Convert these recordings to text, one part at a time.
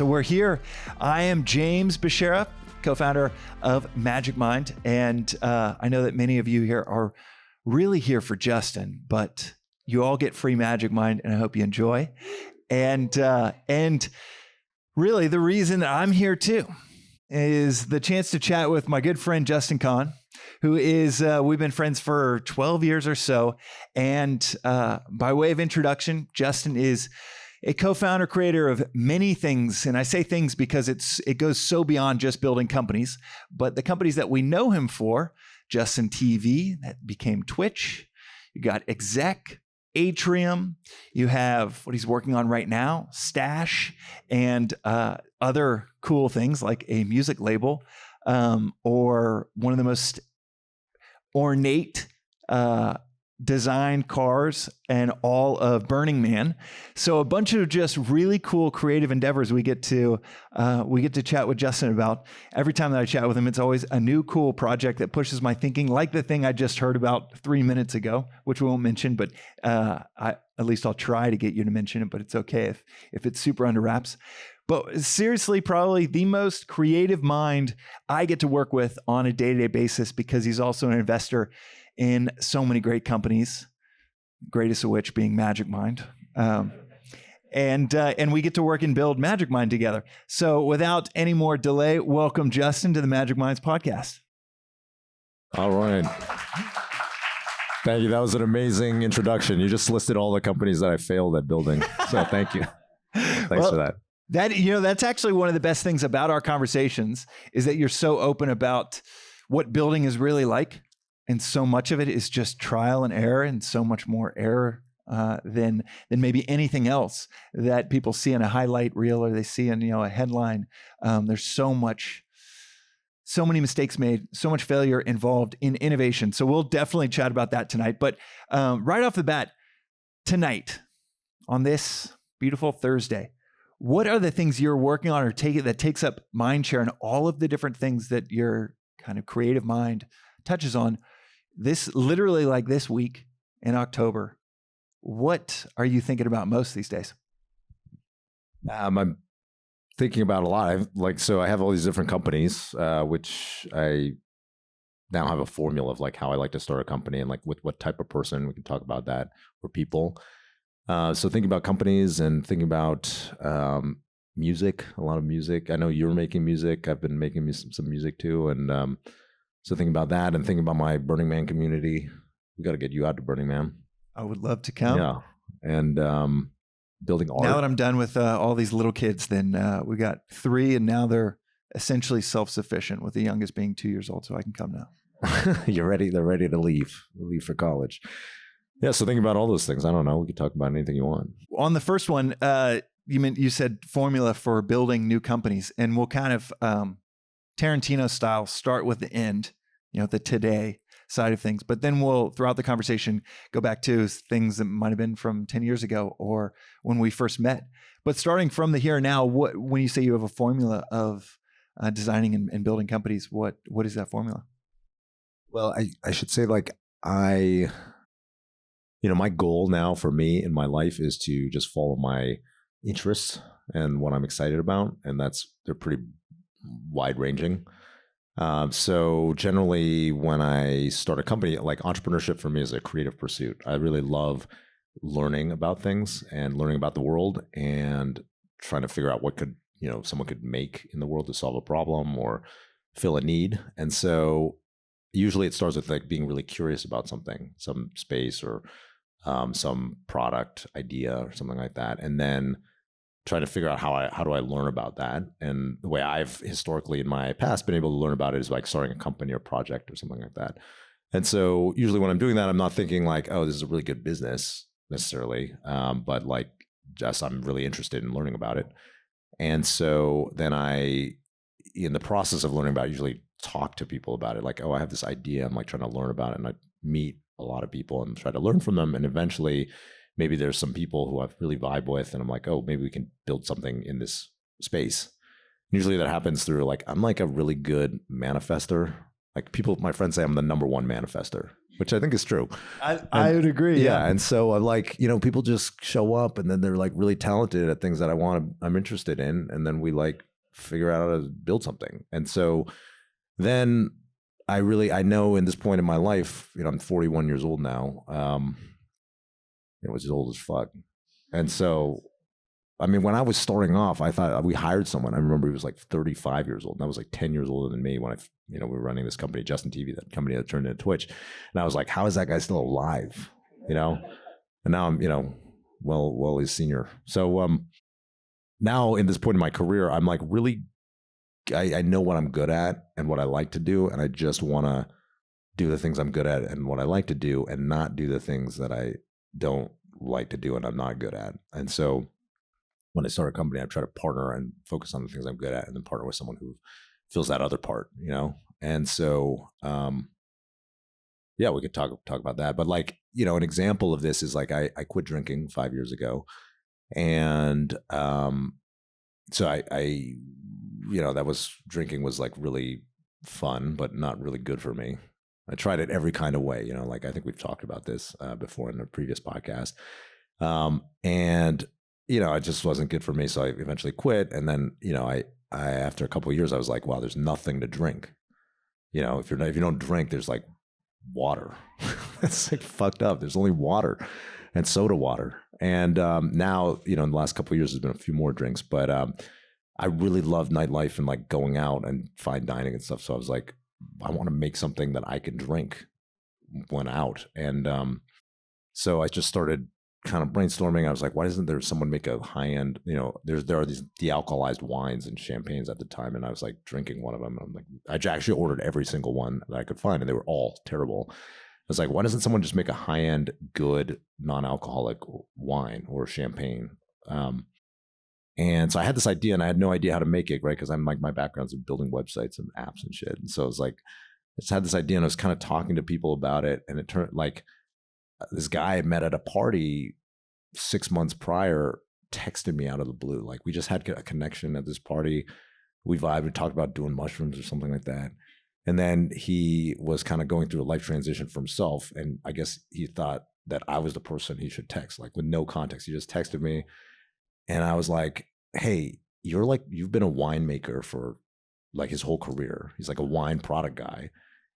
So we're here. I am James Beshara, co-founder of Magic Mind. And I know that many of you here are really here for Justin, but you all get free Magic Mind, and I hope you enjoy. And really the reason that I'm here too is the chance to chat with my good friend, Justin Kan, who is, we've been friends for 12 years or so. And by way of introduction, Justin is a co-founder, creator of many things. And I say things because it goes so beyond just building companies, but the companies that we know him for, Justin TV, that became Twitch. You got Exec, Atrium. You have what he's working on right now, Stash, and other cool things like a music label, or one of the most ornate designed cars and all of Burning Man. So a bunch of just really cool creative endeavors we get to chat with Justin about. Every time that I chat with him, it's always a new cool project that pushes my thinking, like the thing I just heard about 3 minutes ago, which we won't mention, but at least I'll try to get you to mention it, but it's okay if it's super under wraps. But seriously, probably the most creative mind I get to work with on a day-to-day basis, because he's also an investor in so many great companies, greatest of which being Magic Mind. And we get to work and build Magic Mind together. So without any more delay, welcome Justin to the Magic Minds podcast. All right. Thank you. That was an amazing introduction. You just listed all the companies that I failed at building. So thank you. Thanks for that. That's actually one of the best things about our conversations, is that you're so open about what building is really like. And so much of it is just trial and error, and so much more error than maybe anything else that people see in a highlight reel, or they see in a headline. There's so many mistakes made, so much failure involved in innovation. So we'll definitely chat about that tonight. But right off the bat, tonight, on this beautiful Thursday, what are the things you're working on or that takes up mind share, and all of the different things that your kind of creative mind touches on this week in October? What are you thinking about most these days? I'm thinking about a lot. I have all these different companies, which I now have a formula of like how I like to start a company, and like with what type of person. We can talk about that, or people. So thinking about companies and thinking about music, a lot of music. I know you're making music. I've been making some music too. And so thinking about that, and thinking about my Burning Man community. We got to get you out to Burning Man. I would love to come. Yeah. And building art. Now that I'm done with all these little kids, then we got 3, and now they're essentially self-sufficient, with the youngest being 2 years old. So I can come now. You're ready. They're ready to leave for college. Yeah. So thinking about all those things. I don't know. We could talk about anything you want. On the first one, you said formula for building new companies, and we'll kind of Tarantino style start with the end, the today side of things. But then we'll, throughout the conversation, go back to things that might have been from 10 years ago or when we first met. But starting from the here and now, when you say you have a formula of designing and building companies, what is that formula? Well, I should say, my goal now for me in my life is to just follow my interests and what I'm excited about. And they're pretty wide ranging. So generally when I start a company, like entrepreneurship for me is a creative pursuit. I really love learning about things and learning about the world, and trying to figure out what someone could make in the world to solve a problem or fill a need. And so usually it starts with being really curious about something, some space or some product idea or something like that. And then trying to figure out how do I learn about that. And the way I've historically in my past been able to learn about it is like starting a company or project or something like that. And so usually when I'm doing that, I'm not thinking oh, this is a really good business necessarily, but just I'm really interested in learning about it. And so then in the process of learning about it, usually talk to people about it. I have this idea, I'm trying to learn about it, and I meet a lot of people and try to learn from them. And eventually maybe there's some people who I really vibe with, and I'm oh, maybe we can build something in this space. Usually that happens through I'm a really good manifester. My friends say I'm the #1 manifester. which I think is true. I would agree. Yeah. And so I'm like, people just show up and then they're like really talented at things that I'm interested in. And then we like figure out how to build something. And so then I know in this point in my life, I'm 41 years old now. Which is old as fuck. And so, I mean, when I was starting off, I thought we hired someone. I remember he was like 35 years old. And I was like 10 years older than me when we were running this company, Justin TV, that company that turned into Twitch. And I was like, how is that guy still alive? And now I'm, well, he's senior. So, now in this point in my career, I'm like really, I know what I'm good at and what I like to do. And I just want to do the things I'm good at and what I like to do and not do the things that I don't like to do and I'm not good at. And so when I start a company, I try to partner and focus on the things I'm good at and then partner with someone who fills that other part, And so, yeah, we could talk about that. But like, an example of this is like I quit drinking 5 years ago. And so I that was drinking was like really fun, but not really good for me. I tried it every kind of way, like I think we've talked about this before in a previous podcast. And, it just wasn't good for me. So I eventually quit. And then, I after a couple of years, I was like, wow, there's nothing to drink. If you don't drink, there's like water. It's like fucked up. There's only water and soda water. And now, in the last couple of years, there's been a few more drinks, but I really love nightlife and like going out and fine dining and stuff. So I was like, I want to make something that I can drink when out. And so I just started kind of brainstorming. I was like, why doesn't there someone make a high end, there are these de-alcoholized wines and champagnes at the time. And I was like drinking one of them. I'm like, I actually ordered every single one that I could find and they were all terrible. I was like, why doesn't someone just make a high end, good, non-alcoholic wine or champagne? And so I had this idea and I had no idea how to make it, right? Because I'm like, my background's in building websites and apps and shit. And so I was like, I just had this idea and I was kind of talking to people about it. And it turned like this guy I met at a party 6 months prior texted me out of the blue. Like we just had a connection at this party. We vibed, we talked about doing mushrooms or something like that. And then he was kind of going through a life transition for himself. And I guess he thought that I was the person he should text, like with no context. He just texted me. And I was like, hey, you've been a winemaker for like his whole career. He's like a wine product guy.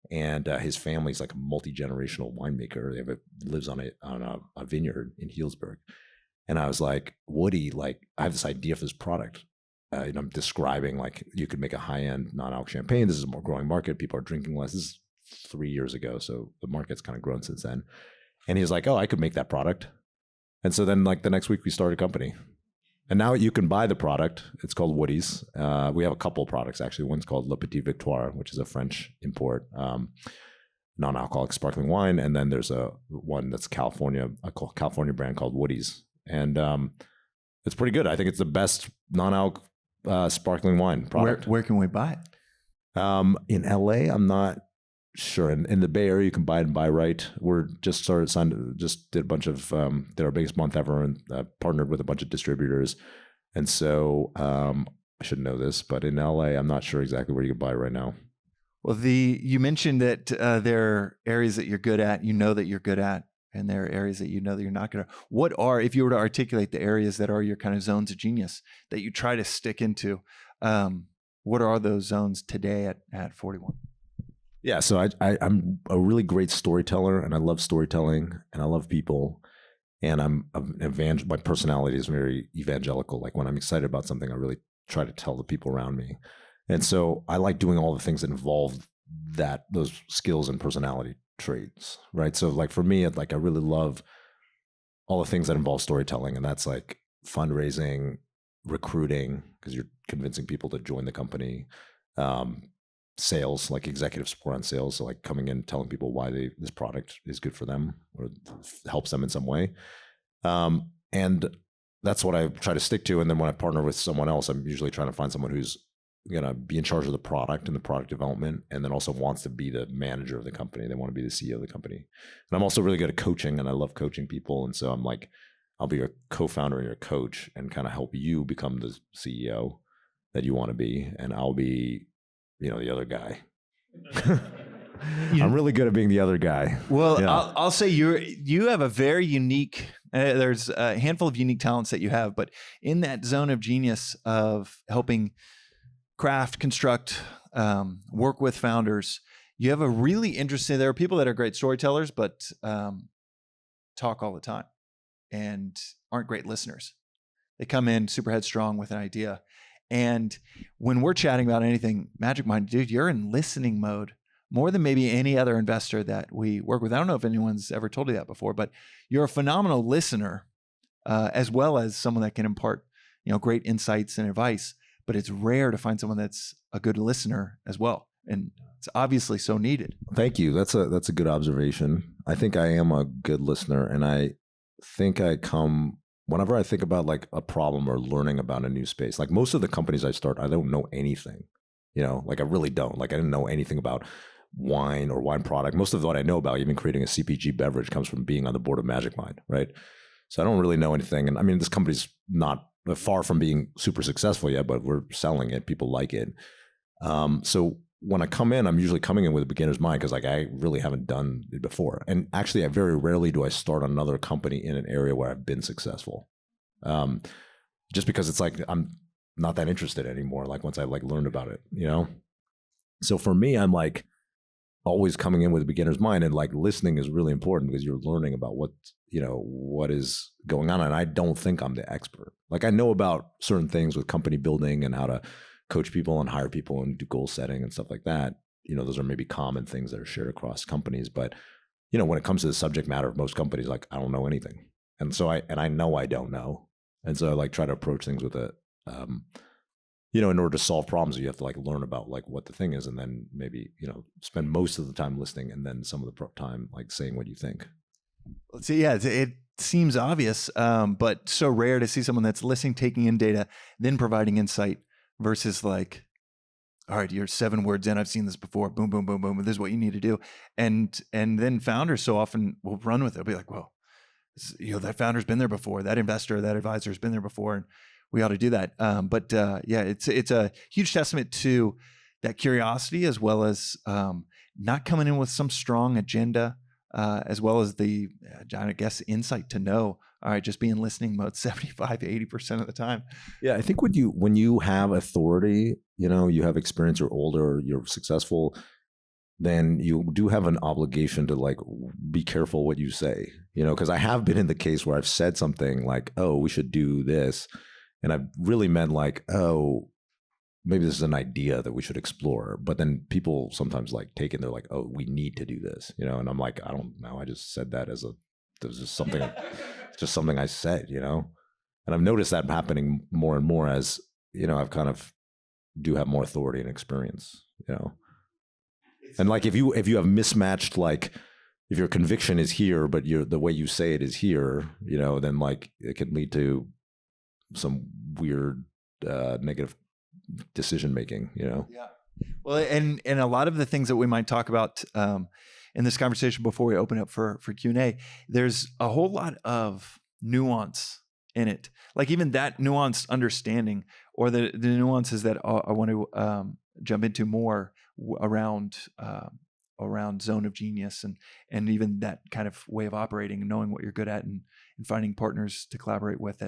And his family's like a multi-generational winemaker. Lives on a vineyard in Healdsburg. And I was like, Woody, like I have this idea for this product. I'm describing like you could make a high-end non-alc champagne. This is a more growing market. People are drinking less. This is 3 years ago. So the market's kind of grown since then. And he was like, oh, I could make that product. And so then like the next week we started a company. And now you can buy the product. It's called Woody's. We have a couple of products, actually. One's called Le Petit Victoire, which is a French import, non-alcoholic sparkling wine. And then there's one that's a California brand called Woody's. And it's pretty good. I think it's the best non-alc sparkling wine product. Where can we buy it? In LA, I'm not sure. In the Bay Area, you can buy it and buy right. We're just did a bunch of, did our biggest month ever and partnered with a bunch of distributors. And so I should know this, but in LA, I'm not sure exactly where you can buy right now. Well, you mentioned that there are areas that you're good at, that you're good at, and there are areas that that you're not good at. What are, if you were to articulate the areas that are your kind of zones of genius that you try to stick into, what are those zones today at 41? Yeah, so I'm a really great storyteller, and I love storytelling, and I love people, and my personality is very evangelical. Like when I'm excited about something, I really try to tell the people around me, and so I like doing all the things that involve those skills and personality traits, right? So like for me, like I really love all the things that involve storytelling, and that's like fundraising, recruiting, because you're convincing people to join the company. Sales, like executive support on sales. So like coming in, telling people why this product is good for them or helps them in some way. And that's what I try to stick to. And then when I partner with someone else, I'm usually trying to find someone who's going to be in charge of the product and the product development, and then also wants to be the manager of the company. They want to be the CEO of the company. And I'm also really good at coaching, and I love coaching people. And so I'm like, I'll be your co-founder and your coach and kind of help you become the CEO that you want to be. And I'll be the other guy. I'm really good at being the other guy. Well, yeah. I'll say you have a very unique, there's a handful of unique talents that you have, but in that zone of genius of helping craft, construct, work with founders, you have a really interesting, there are people that are great storytellers, but talk all the time and aren't great listeners. They come in super headstrong with an idea. And when we're chatting about anything Magic Mind, dude, you're in listening mode more than maybe any other investor that we work with. I don't know if anyone's ever told you that before, but you're a phenomenal listener, as well as someone that can impart, great insights and advice. But it's rare to find someone that's a good listener as well, and it's obviously so needed. Thank you. That's a good observation. I think I am a good listener, and I think whenever I think about like a problem or learning about a new space, like most of the companies I start, I don't know anything. Like I really don't. Like I didn't know anything about wine or wine product. Most of what I know about even creating a CPG beverage comes from being on the board of Magic Mind, right? So I don't really know anything. And I mean, this company's not far from being super successful yet, but we're selling it. People like it. So when I come in, I'm usually coming in with a beginner's mind because like I really haven't done it before. And actually, I very rarely do I start another company in an area where I've been successful. Just because it's like I'm not that interested anymore. Like once I like learned about it, So for me, I'm like always coming in with a beginner's mind, and like listening is really important because you're learning about what is going on. And I don't think I'm the expert. Like I know about certain things with company building and how to coach people and hire people and do goal setting and stuff like that. Those are maybe common things that are shared across companies. But, when it comes to the subject matter of most companies, like I don't know anything. And so I know I don't know. And so I like try to approach things with it. In order to solve problems, you have to like learn about like what the thing is, and then maybe, spend most of the time listening and then some of the time like saying what you think. So yeah, it seems obvious, but so rare to see someone that's listening, taking in data, then providing insight versus like, all right, you're 7 words in, I've seen this before, boom, boom, boom, boom, this is what you need to do. And then founders so often will run with it. They'll be like, well, that founder's been there before, that investor, that advisor's been there before, and we ought to do that. But it's a huge testament to that curiosity, as well as not coming in with some strong agenda, as well as the, I guess, insight to know, all right, just be in listening mode 75 to 80% of the time. Yeah, I think when you have authority, you have experience, you're older, you're successful, then you do have an obligation to like be careful what you say, because I have been in the case where I've said something like, oh, we should do this. And I've really meant like, oh, maybe this is an idea that we should explore. But then people sometimes like take it, they're like, oh, we need to do this, and I'm like, I don't know. I just said that as there's just something, just something I said, And I've noticed that happening more and more as, I've kind of do have more authority and experience, And like, if you have mismatched, like if your conviction is here, but the way you say it is here, then like it can lead to some weird, negative decision making, Yeah. Well, and a lot of the things that we might talk about in this conversation before we open up for Q&A, there's a whole lot of nuance in it. Like even that nuanced understanding, or the nuances that I want to jump into more around zone of genius and even that kind of way of operating and knowing what you're good at and finding partners to collaborate with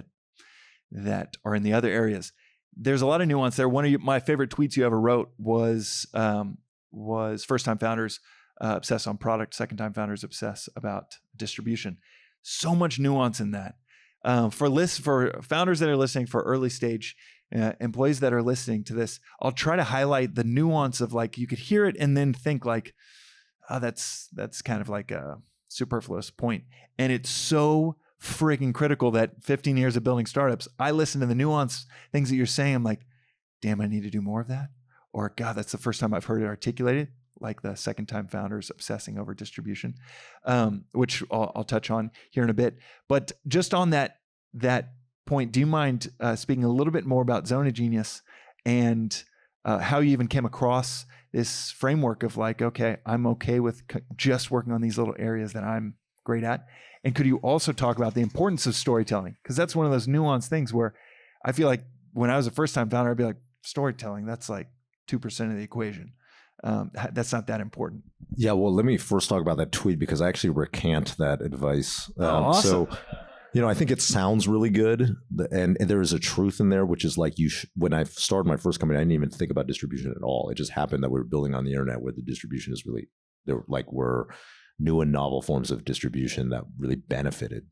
that are in the other areas. There's a lot of nuance there. One of my favorite tweets you ever wrote was first-time founders obsess on product, second-time founders obsess about distribution. So much nuance in that. For founders that are listening, for early stage employees that are listening to this, I'll try to highlight the nuance of like, you could hear it and then think like, oh, that's kind of like a superfluous point. And it's so freaking critical that 15 years of building startups, I listen to the nuance things that you're saying. I'm like, damn, I need to do more of that. Or God, that's the first time I've heard it articulated, like the second time founders obsessing over distribution, which I'll touch on here in a bit. But just on that point, do you mind speaking a little bit more about Zone of Genius and how you even came across this framework of like, okay, I'm okay with just working on these little areas that I'm great at. And could you also talk about the importance of storytelling? Because that's one of those nuanced things where I feel like when I was a first-time founder, I'd be like, storytelling, that's like 2% of the equation. that's not that important. Yeah, well, let me first talk about that tweet because I actually recant that advice. Awesome. So, I think it sounds really good, and there is a truth in there, which is like when I started my first company, I didn't even think about distribution at all. It just happened that we were building on the internet where the distribution is really were new and novel forms of distribution that really benefited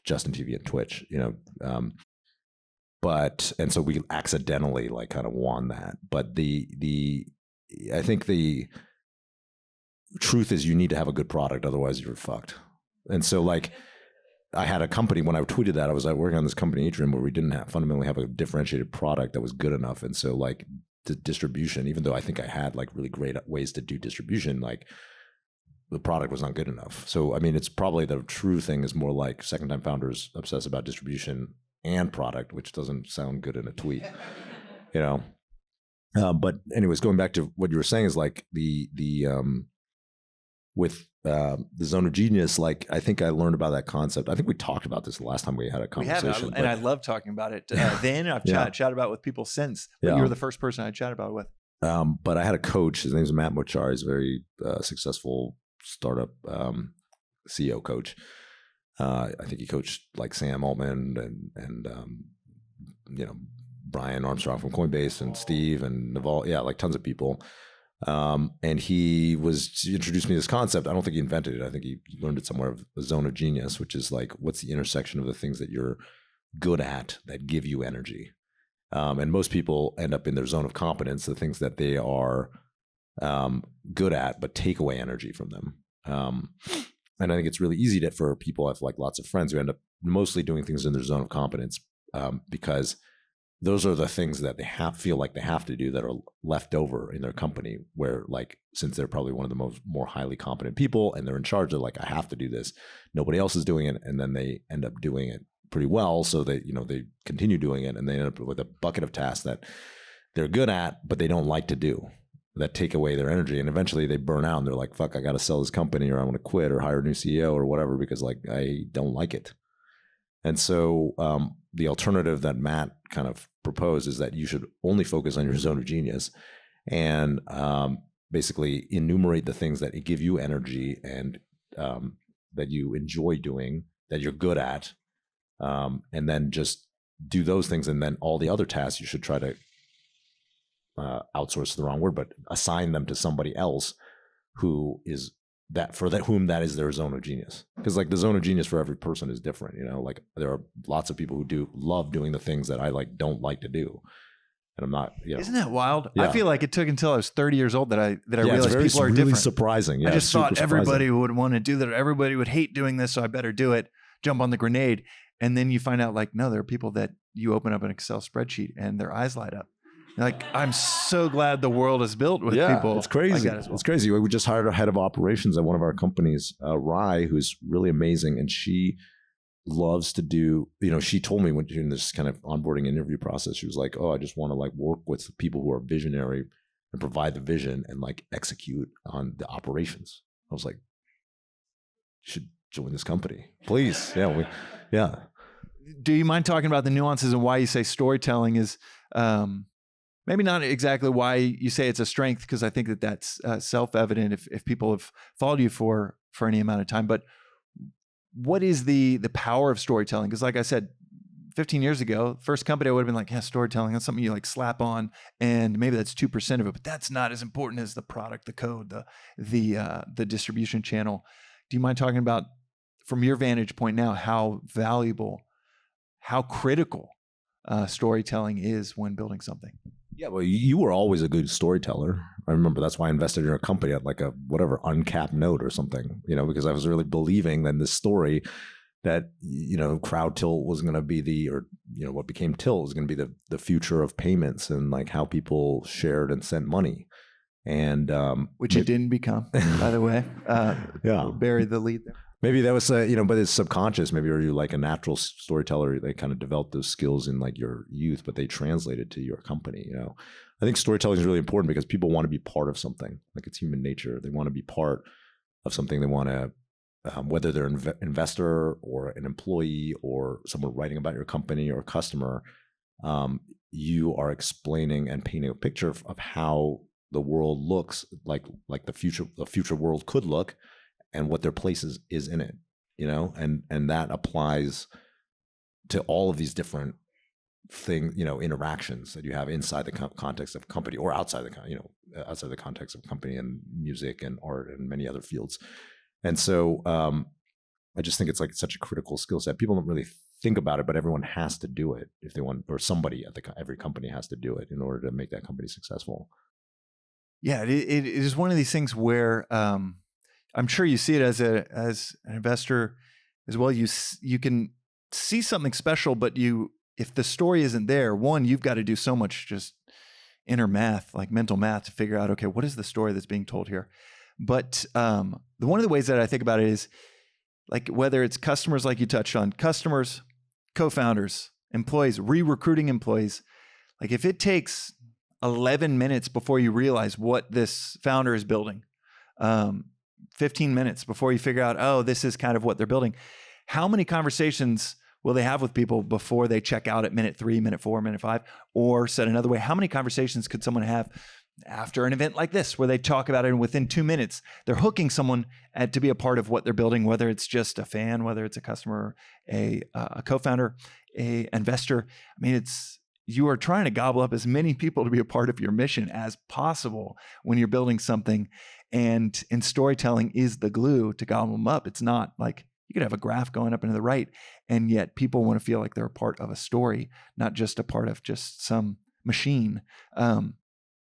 Justin TV and Twitch. And so we accidentally kind of won that. But I think the truth is you need to have a good product, otherwise you're fucked. And so I had a company when I tweeted that I was working on this company Atrium where we didn't fundamentally have a differentiated product that was good enough. And so the distribution, even though I think I had really great ways to do distribution, the product was not good enough. So, I mean, it's probably the true thing is more like second-time founders obsess about distribution and product, which doesn't sound good in a tweet, But anyways, going back to what you were saying is with the zone of genius, I think I learned about that concept. I think we talked about this the last time we had a conversation. We have, and I love talking about it. Then I've chatted about it with people since, but you were the first person I chatted about it with. But I had a coach. His name's Matt Mochar. He's a very successful startup CEO coach. I think he coached Sam Altman and Brian Armstrong from Coinbase and Steve and Naval. Yeah, tons of people. And he introduced me to this concept. I don't think he invented it. I think he learned it somewhere, of the zone of genius, which is what's the intersection of the things that you're good at that give you energy. And most people end up in their zone of competence, the things that they are good at, but take away energy from them. And I think it's really easy for people. I have lots of friends who end up mostly doing things in their zone of competence because those are the things that they feel like they have to do that are left over in their company, where since they're probably one of the more highly competent people and they're in charge, they're I have to do this. Nobody else is doing it. And then they end up doing it pretty well. So they continue doing it and they end up with a bucket of tasks that they're good at, but they don't like to do, that take away their energy. And eventually they burn out and they're like, fuck, I got to sell this company, or I want to quit or hire a new CEO or whatever, because I don't like it. And so the alternative that Matt kind of proposed is that you should only focus on your zone of genius and basically enumerate the things that give you energy and that you enjoy doing, that you're good at, and then just do those things. And then all the other tasks you should try to outsource, the wrong word, but assign them to somebody else who is whom that is their zone of genius. Because the zone of genius for every person is different. There are lots of people who love doing the things that I don't like to do. And I'm not, Isn't that wild? Yeah. I feel like it took until I was 30 years old that I realized people are really different. Surprising. Yeah, I just thought everybody would want to do that. Everybody would hate doing this, so I better do it. Jump on the grenade. And then you find out no, there are people that you open up an Excel spreadsheet and their eyes light up. I'm so glad the world is built with people. It's crazy. Like It's crazy. We just hired a head of operations at one of our companies, Rye, who's really amazing. And she loves to do, she told me when during this kind of onboarding interview process, she was like, oh, I just want to work with people who are visionary and provide the vision and execute on the operations. I was like, you should join this company, please. Yeah. Do you mind talking about the nuances and why you say storytelling is, maybe not exactly why you say it's a strength, because I think that's self-evident if people have followed you for any amount of time. But what is the power of storytelling? Because like I said, 15 years ago, first company I would have been like, yeah, storytelling, that's something you slap on, and maybe that's 2% of it, but that's not as important as the product, the code, the distribution channel. Do you mind talking about, from your vantage point now, how valuable, how critical storytelling is when building something? Yeah, well, you were always a good storyteller. I remember that's why I invested in your company at a uncapped note or something, because I was really believing that this story that, crowd tilt was going to be what became tilt was going to be the future of payments and how people shared and sent money. And which it didn't become, by the way. We'll bury the lead there. Maybe that was, but it's subconscious. Maybe you're a natural storyteller. They kind of developed those skills in your youth, but they translated to your company. I think storytelling is really important because people want to be part of something. It's human nature. They want to be part of something. They want to, whether they're an investor or an employee or someone writing about your company or a customer, you are explaining and painting a picture of how the world looks like the future world could look, and what their place is in it, and that applies to all of these different thing, interactions that you have inside the context of a company or outside outside the context of a company, and music and art and many other fields. And so I just think it's like such a critical skill set. People don't really think about it, but everyone has to do it if they want, or somebody at every company has to do it in order to make that company successful. Yeah, it is one of these things where I'm sure you see it as an investor as well. You can see something special, but if the story isn't there, one, you've got to do so much just inner math, like mental math, to figure out, okay, what is the story that's being told here? But one of the ways that I think about it is like whether it's customers, like you touched on, customers, co-founders, employees, re-recruiting employees. Like if it takes 11 minutes before you realize what this founder is building, 15 minutes before you figure out, oh, this is kind of what they're building, how many conversations will they have with people before they check out at minute 3, minute 4, minute 5? Or said another way, how many conversations could someone have after an event like this where they talk about it and within 2 minutes, they're hooking someone to be a part of what they're building, whether it's just a fan, whether it's a customer, a co-founder, a investor. I mean, you are trying to gobble up as many people to be a part of your mission as possible when you're building something. And storytelling is the glue to gobble them up. It's not like you could have a graph going up and to the right, and yet people want to feel like they're a part of a story, not just a part of just some machine.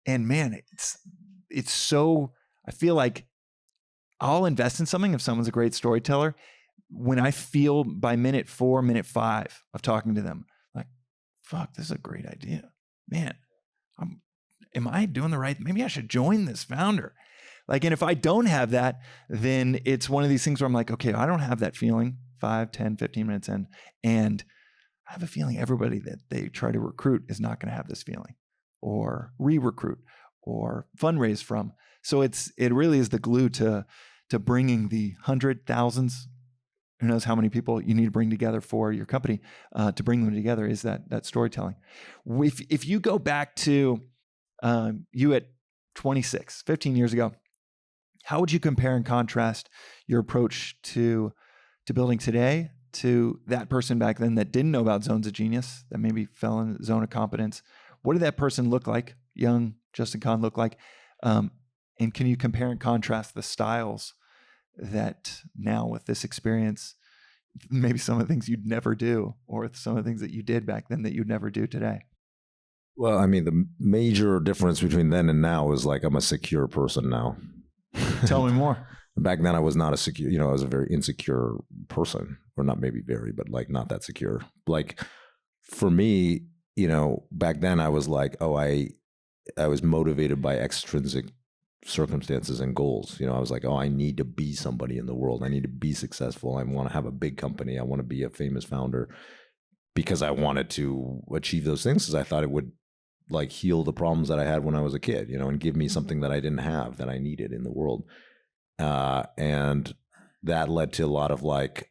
And man, it's so, I feel like I'll invest in something if someone's a great storyteller when I feel by minute 4, minute 5 of talking to them, like, fuck, this is a great idea. Man, am I doing the right? Maybe I should join this founder. Like, and if I don't have that, then it's one of these things where I'm like, okay, I don't have that feeling 5, 10, 15 minutes in. And I have a feeling everybody that they try to recruit is not going to have this feeling, or re-recruit, or fundraise from. So it really is the glue to bringing the 100,000s, who knows how many people you need to bring together for your company to bring them together, is that storytelling. If you go back to you at 26, 15 years ago, how would you compare and contrast your approach to building today to that person back then that didn't know about zones of genius, that maybe fell in the zone of competence? What did that person look like, young Justin Kan look like? And can you compare and contrast the styles that now with this experience, maybe some of the things you'd never do, or some of the things that you did back then that you'd never do today? Well, I mean, the major difference between then and now is like I'm a secure person now. Tell me more. Back then I was not a secure, I was a very insecure person, or not maybe very, but like not that secure. Like for me, back then I was like, oh, I was motivated by extrinsic circumstances and goals. I was like, oh, I need to be somebody in the world. I need to be successful. I want to have a big company. I want to be a famous founder, because I wanted to achieve those things, because I thought it would like heal the problems that I had when I was a kid, and give me something that I didn't have that I needed in the world. And that led to a lot of like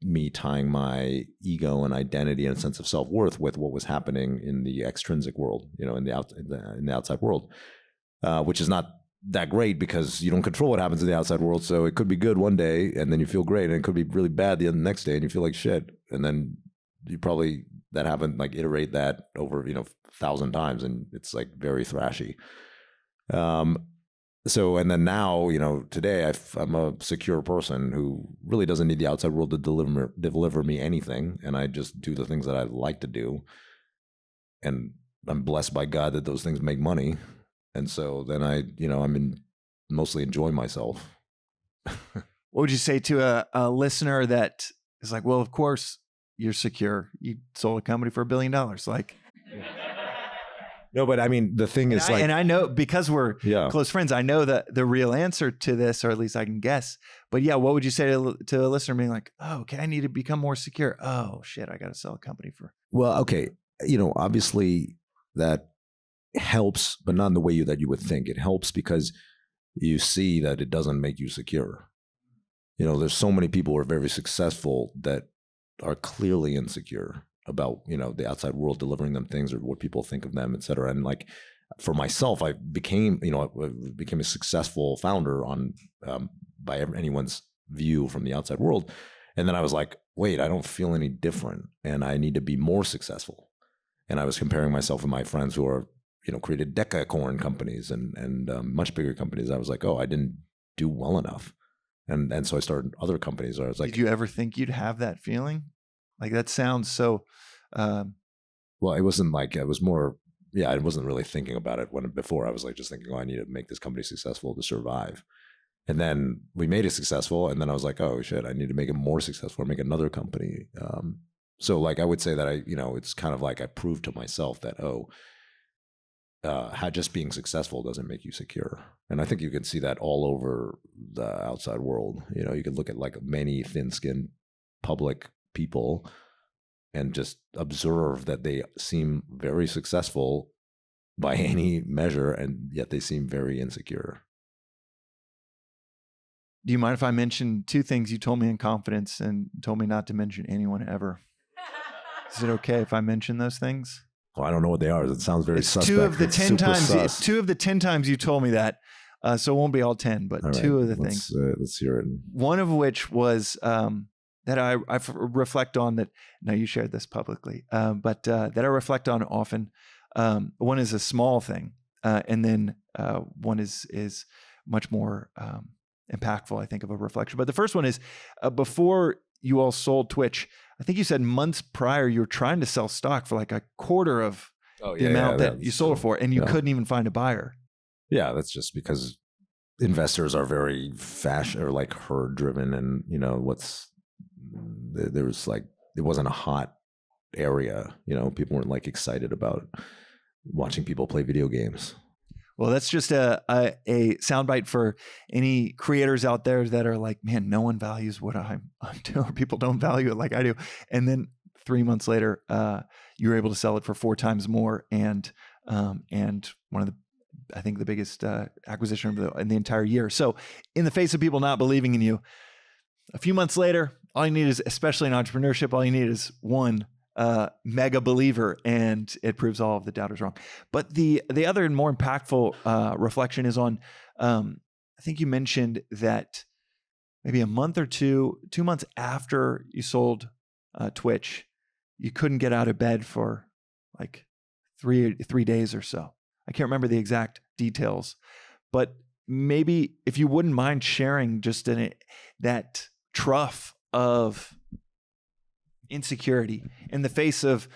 me tying my ego and identity and a sense of self-worth with what was happening in the extrinsic world, in the outside world, which is not that great, because you don't control what happens in the outside world. So it could be good one day and then you feel great, and it could be really bad the next day and you feel like shit. And then you probably, that happened, like iterate that over, 1,000 times, and it's like very thrashy. So, and then now, today I'm a secure person who really doesn't need the outside world to deliver me anything. And I just do the things that I like to do. And I'm blessed by God that those things make money. And so then I'm mostly enjoying myself. What would you say to a listener that is like, well, of course you're secure. You sold a company for $1 billion. Like, no, but I mean, the thing is, and I know, because we're close friends, I know the real answer to this, or at least I can guess. But yeah, what would you say to a listener being like, oh, okay, I need to become more secure. Oh shit, I got to sell a company for. Well, okay, obviously that helps, but not in the way that you would think. It helps because you see that it doesn't make you secure. There's so many people who are very successful that are clearly insecure about, the outside world delivering them things, or what people think of them, et cetera. And like, for myself, I became a successful founder by anyone's view from the outside world. And then I was like, wait, I don't feel any different, and I need to be more successful. And I was comparing myself with my friends who are, created decacorn companies and much bigger companies. I was like, oh, I didn't do well enough. And so I started other companies where I was like, did you ever think you'd have that feeling? Like, that sounds so, well, it wasn't like, it was more, I wasn't really thinking about it before. I was like, just thinking, oh, I need to make this company successful to survive. And then we made it successful. And then I was like, oh shit, I need to make it more successful or make another company. So like, I would say that it's kind of like I proved to myself that, how just being successful doesn't make you secure. And I think you can see that all over the outside world. You can look at like many thin-skinned public people and just observe that they seem very successful by any measure, and yet they seem very insecure. Do you mind if I mention two things you told me in confidence and told me not to mention anyone ever? Is it okay if I mention those things? Well, I don't know what they are. It sounds very suspect. Two of the 10 times you told me that. So it won't be all 10, but all right, two of the things. Let's hear it. One of which was that I reflect on that. Now, you shared this publicly, but that I reflect on often. One is a small thing, and then one is much more impactful, I think, of a reflection. But the first one is before you all sold Twitch, I think you said months prior you were trying to sell stock for like a quarter of the amount that you sold it for, and you couldn't even find a buyer. Yeah, that's just because investors are very fashion or like herd driven, and there's like, it wasn't a hot area. People weren't like excited about watching people play video games. Well, that's just a soundbite for any creators out there that are like, man, no one values what I'm doing. People don't value it like I do. And then 3 months later, you were able to sell it for 4 times more, and one of the, I think, the biggest acquisition in the entire year. So, in the face of people not believing in you, a few months later, all you need is, especially in entrepreneurship, all you need is one mega believer, and it proves all of the doubters wrong. But the other and more impactful reflection is on, I think you mentioned that maybe a month or 2 months after you sold Twitch, you couldn't get out of bed for like three days or so. I can't remember the exact details, but maybe if you wouldn't mind sharing just that trough of insecurity in the face of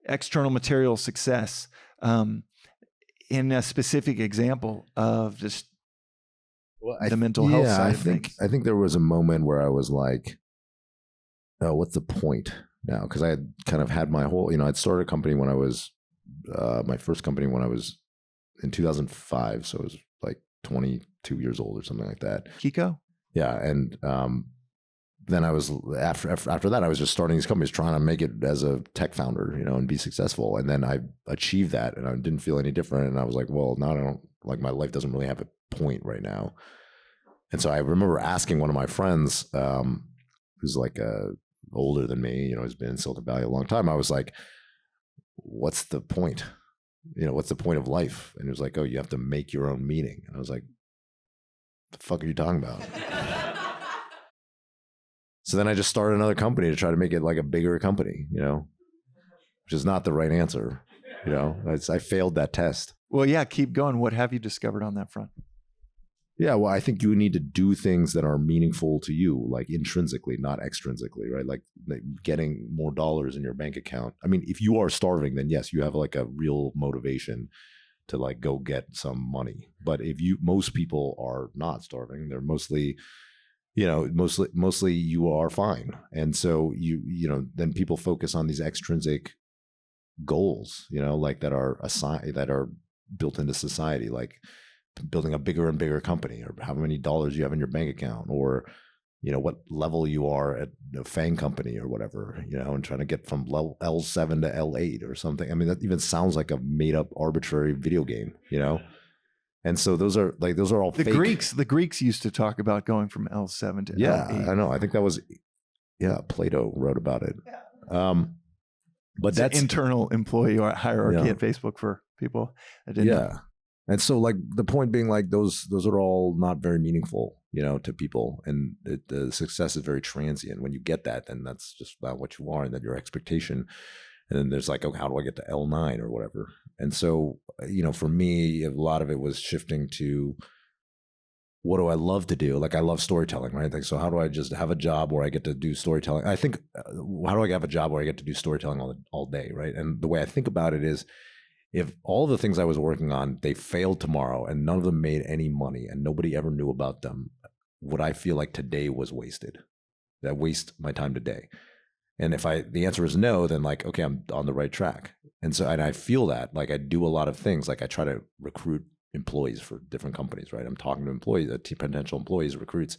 external material success, in a specific example of just the mental health side of things. I think there was a moment where I was like, oh, what's the point now? Because I had kind of had my whole, I'd started a company when I was, my first company when I was in 2005. So I was like 22 years old or something like that. Kiko? Yeah. And then I was, after that, I was just starting these companies, trying to make it as a tech founder, and be successful. And then I achieved that, and I didn't feel any different. And I was like, well, now I don't, like, my life doesn't really have a point right now. And so I remember asking one of my friends, who's like older than me, has been in Silicon Valley a long time. I was like, what's the point? What's the point of life? And he was like, oh, you have to make your own meaning. And I was like, the fuck are you talking about? So then I just started another company to try to make it like a bigger company, which is not the right answer. I failed that test. Well, yeah, keep going. What have you discovered on that front? Yeah, well, I think you need to do things that are meaningful to you, like intrinsically, not extrinsically, right? Like getting more dollars in your bank account. I mean, if you are starving, then yes, you have like a real motivation to like go get some money. But if most people are not starving, they're mostly you are fine. And so then people focus on these extrinsic goals, like that are built into society, like building a bigger and bigger company, or how many dollars you have in your bank account, or what level you are at a FANG company or whatever, and trying to get from L7 to L8 or something. I mean, that even sounds like a made up arbitrary video game, And so those are all the fake. The Greeks used to talk about going from L7 to L8. I know. I think that was, Plato wrote about it. But that's internal employee hierarchy at Facebook for people that didn't know. And so like the point being like those are all not very meaningful, to people. And the success is very transient. When you get that, then that's just not what you are, and then your expectation. And then there's like, oh, how do I get to L9 or whatever? And so, for me, a lot of it was shifting to what do I love to do? Like I love storytelling, right? Like, so how do I just have a job where I get to do storytelling? I think, how do I have a job where I get to do storytelling all day, right? And the way I think about it is, if all the things I was working on, they failed tomorrow and none of them made any money and nobody ever knew about them, would I feel like today was wasted? That waste my time today? And if the answer is no, then like, okay, I'm on the right track. And so, and I feel that, like I do a lot of things, like I try to recruit employees for different companies, right? I'm talking to employees, potential employees, recruits,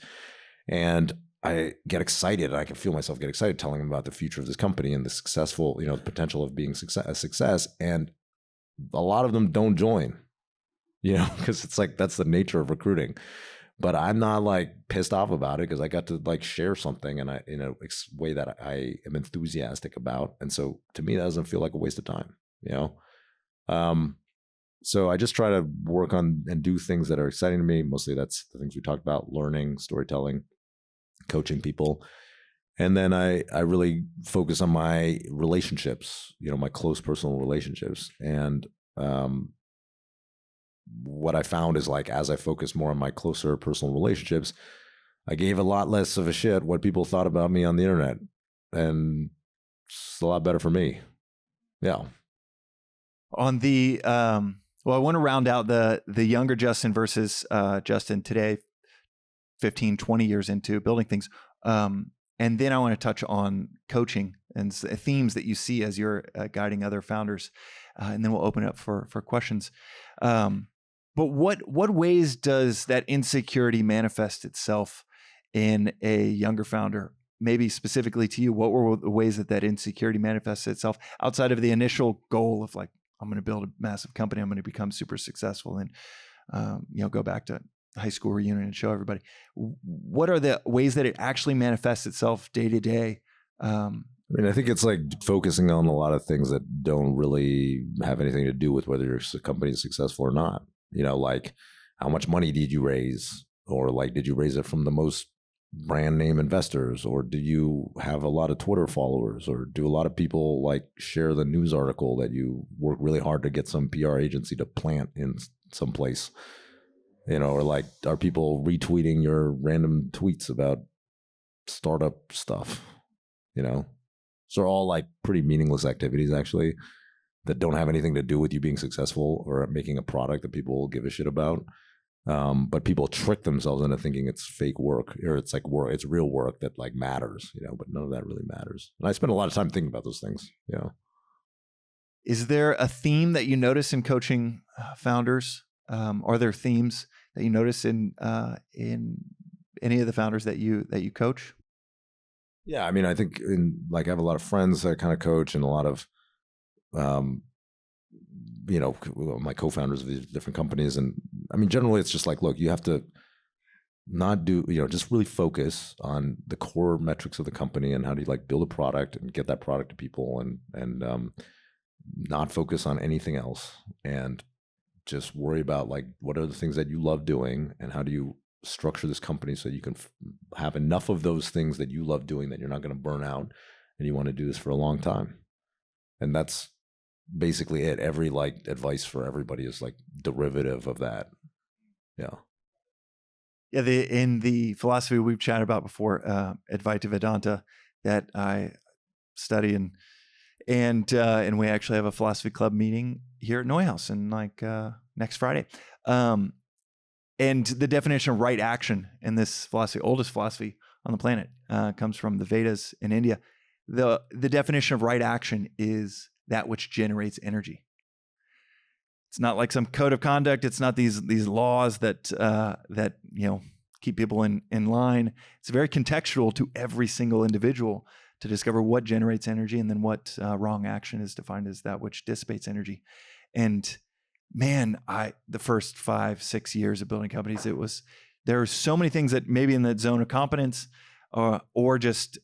and I get excited. I can feel myself get excited telling them about the future of this company and the successful, the potential of being a success. And a lot of them don't join, because it's like, that's the nature of recruiting. But I'm not like pissed off about it because I got to like share something and in a way that I am enthusiastic about. And so to me, that doesn't feel like a waste of time, So I just try to work on and do things that are exciting to me. Mostly that's the things we talked about: learning, storytelling, coaching people. And then I really focus on my relationships, my close personal relationships. And what I found is, like, as I focus more on my closer personal relationships, I gave a lot less of a shit what people thought about me on the internet. And it's a lot better for me. Yeah. On the, well, I want to round out the younger Justin versus Justin today, 15, 20 years into building things. And then I want to touch on coaching and themes that you see as you're guiding other founders. And then we'll open it up for questions. But what ways does that insecurity manifest itself in a younger founder? Maybe specifically to you, what were the ways that insecurity manifests itself outside of the initial goal of like, I'm going to build a massive company, I'm going to become super successful and, go back to high school reunion and show everybody. What are the ways that it actually manifests itself day to day? I think it's like focusing on a lot of things that don't really have anything to do with whether your company is successful or not. Like how much money did you raise? Or like, did you raise it from the most brand name investors? Or do you have a lot of Twitter followers? Or do a lot of people like share the news article that you work really hard to get some PR agency to plant in some place? Or like, are people retweeting your random tweets about startup stuff? So all like pretty meaningless activities actually that don't have anything to do with you being successful or making a product that people will give a shit about. But people trick themselves into thinking it's fake work, or it's like work, it's real work that like matters, but none of that really matters. And I spend a lot of time thinking about those things. Is there a theme that you notice in coaching founders? Are there themes that you notice in any of the founders that you coach? Yeah, I think I have a lot of friends that kind of coach, and a lot of, my co-founders of these different companies. And generally it's just like, look, you have to not do, just really focus on the core metrics of the company and how do you like build a product and get that product to people, and not focus on anything else, and just worry about like, what are the things that you love doing and how do you structure this company so you can have enough of those things that you love doing that you're not going to burn out, and you want to do this for a long time. And that's basically it. Every like advice for everybody is like derivative of that. Yeah. Yeah. In the philosophy we've chatted about before, Advaita Vedanta, that I study and we actually have a philosophy club meeting here at Neuhaus in like next Friday. And the definition of right action in this philosophy, oldest philosophy on the planet, comes from the Vedas in India. The definition of right action is that which generates energy. It's not like some code of conduct. It's not these laws that keep people in line. It's very contextual to every single individual to discover what generates energy, and then what wrong action is defined as that which dissipates energy. And man, the first 5-6 years of building companies, there are so many things that maybe in that zone of competence, or just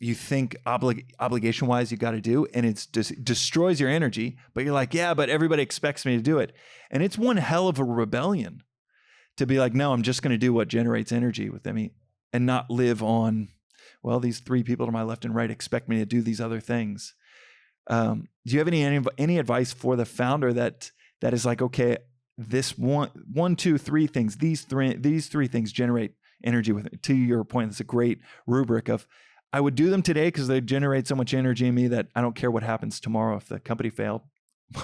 you think obligation wise you got to do, and it's just destroys your energy, but you're like, yeah, but everybody expects me to do it. And it's one hell of a rebellion to be like, no, I'm just going to do what generates energy with me and not live on, well, these three people to my left and right expect me to do these other things. Do you have any advice for the founder that is like, okay, this one, two, three things, these three things generate energy with me? To your point, it's a great rubric of, I would do them today because they generate so much energy in me that I don't care what happens tomorrow. If the company failed,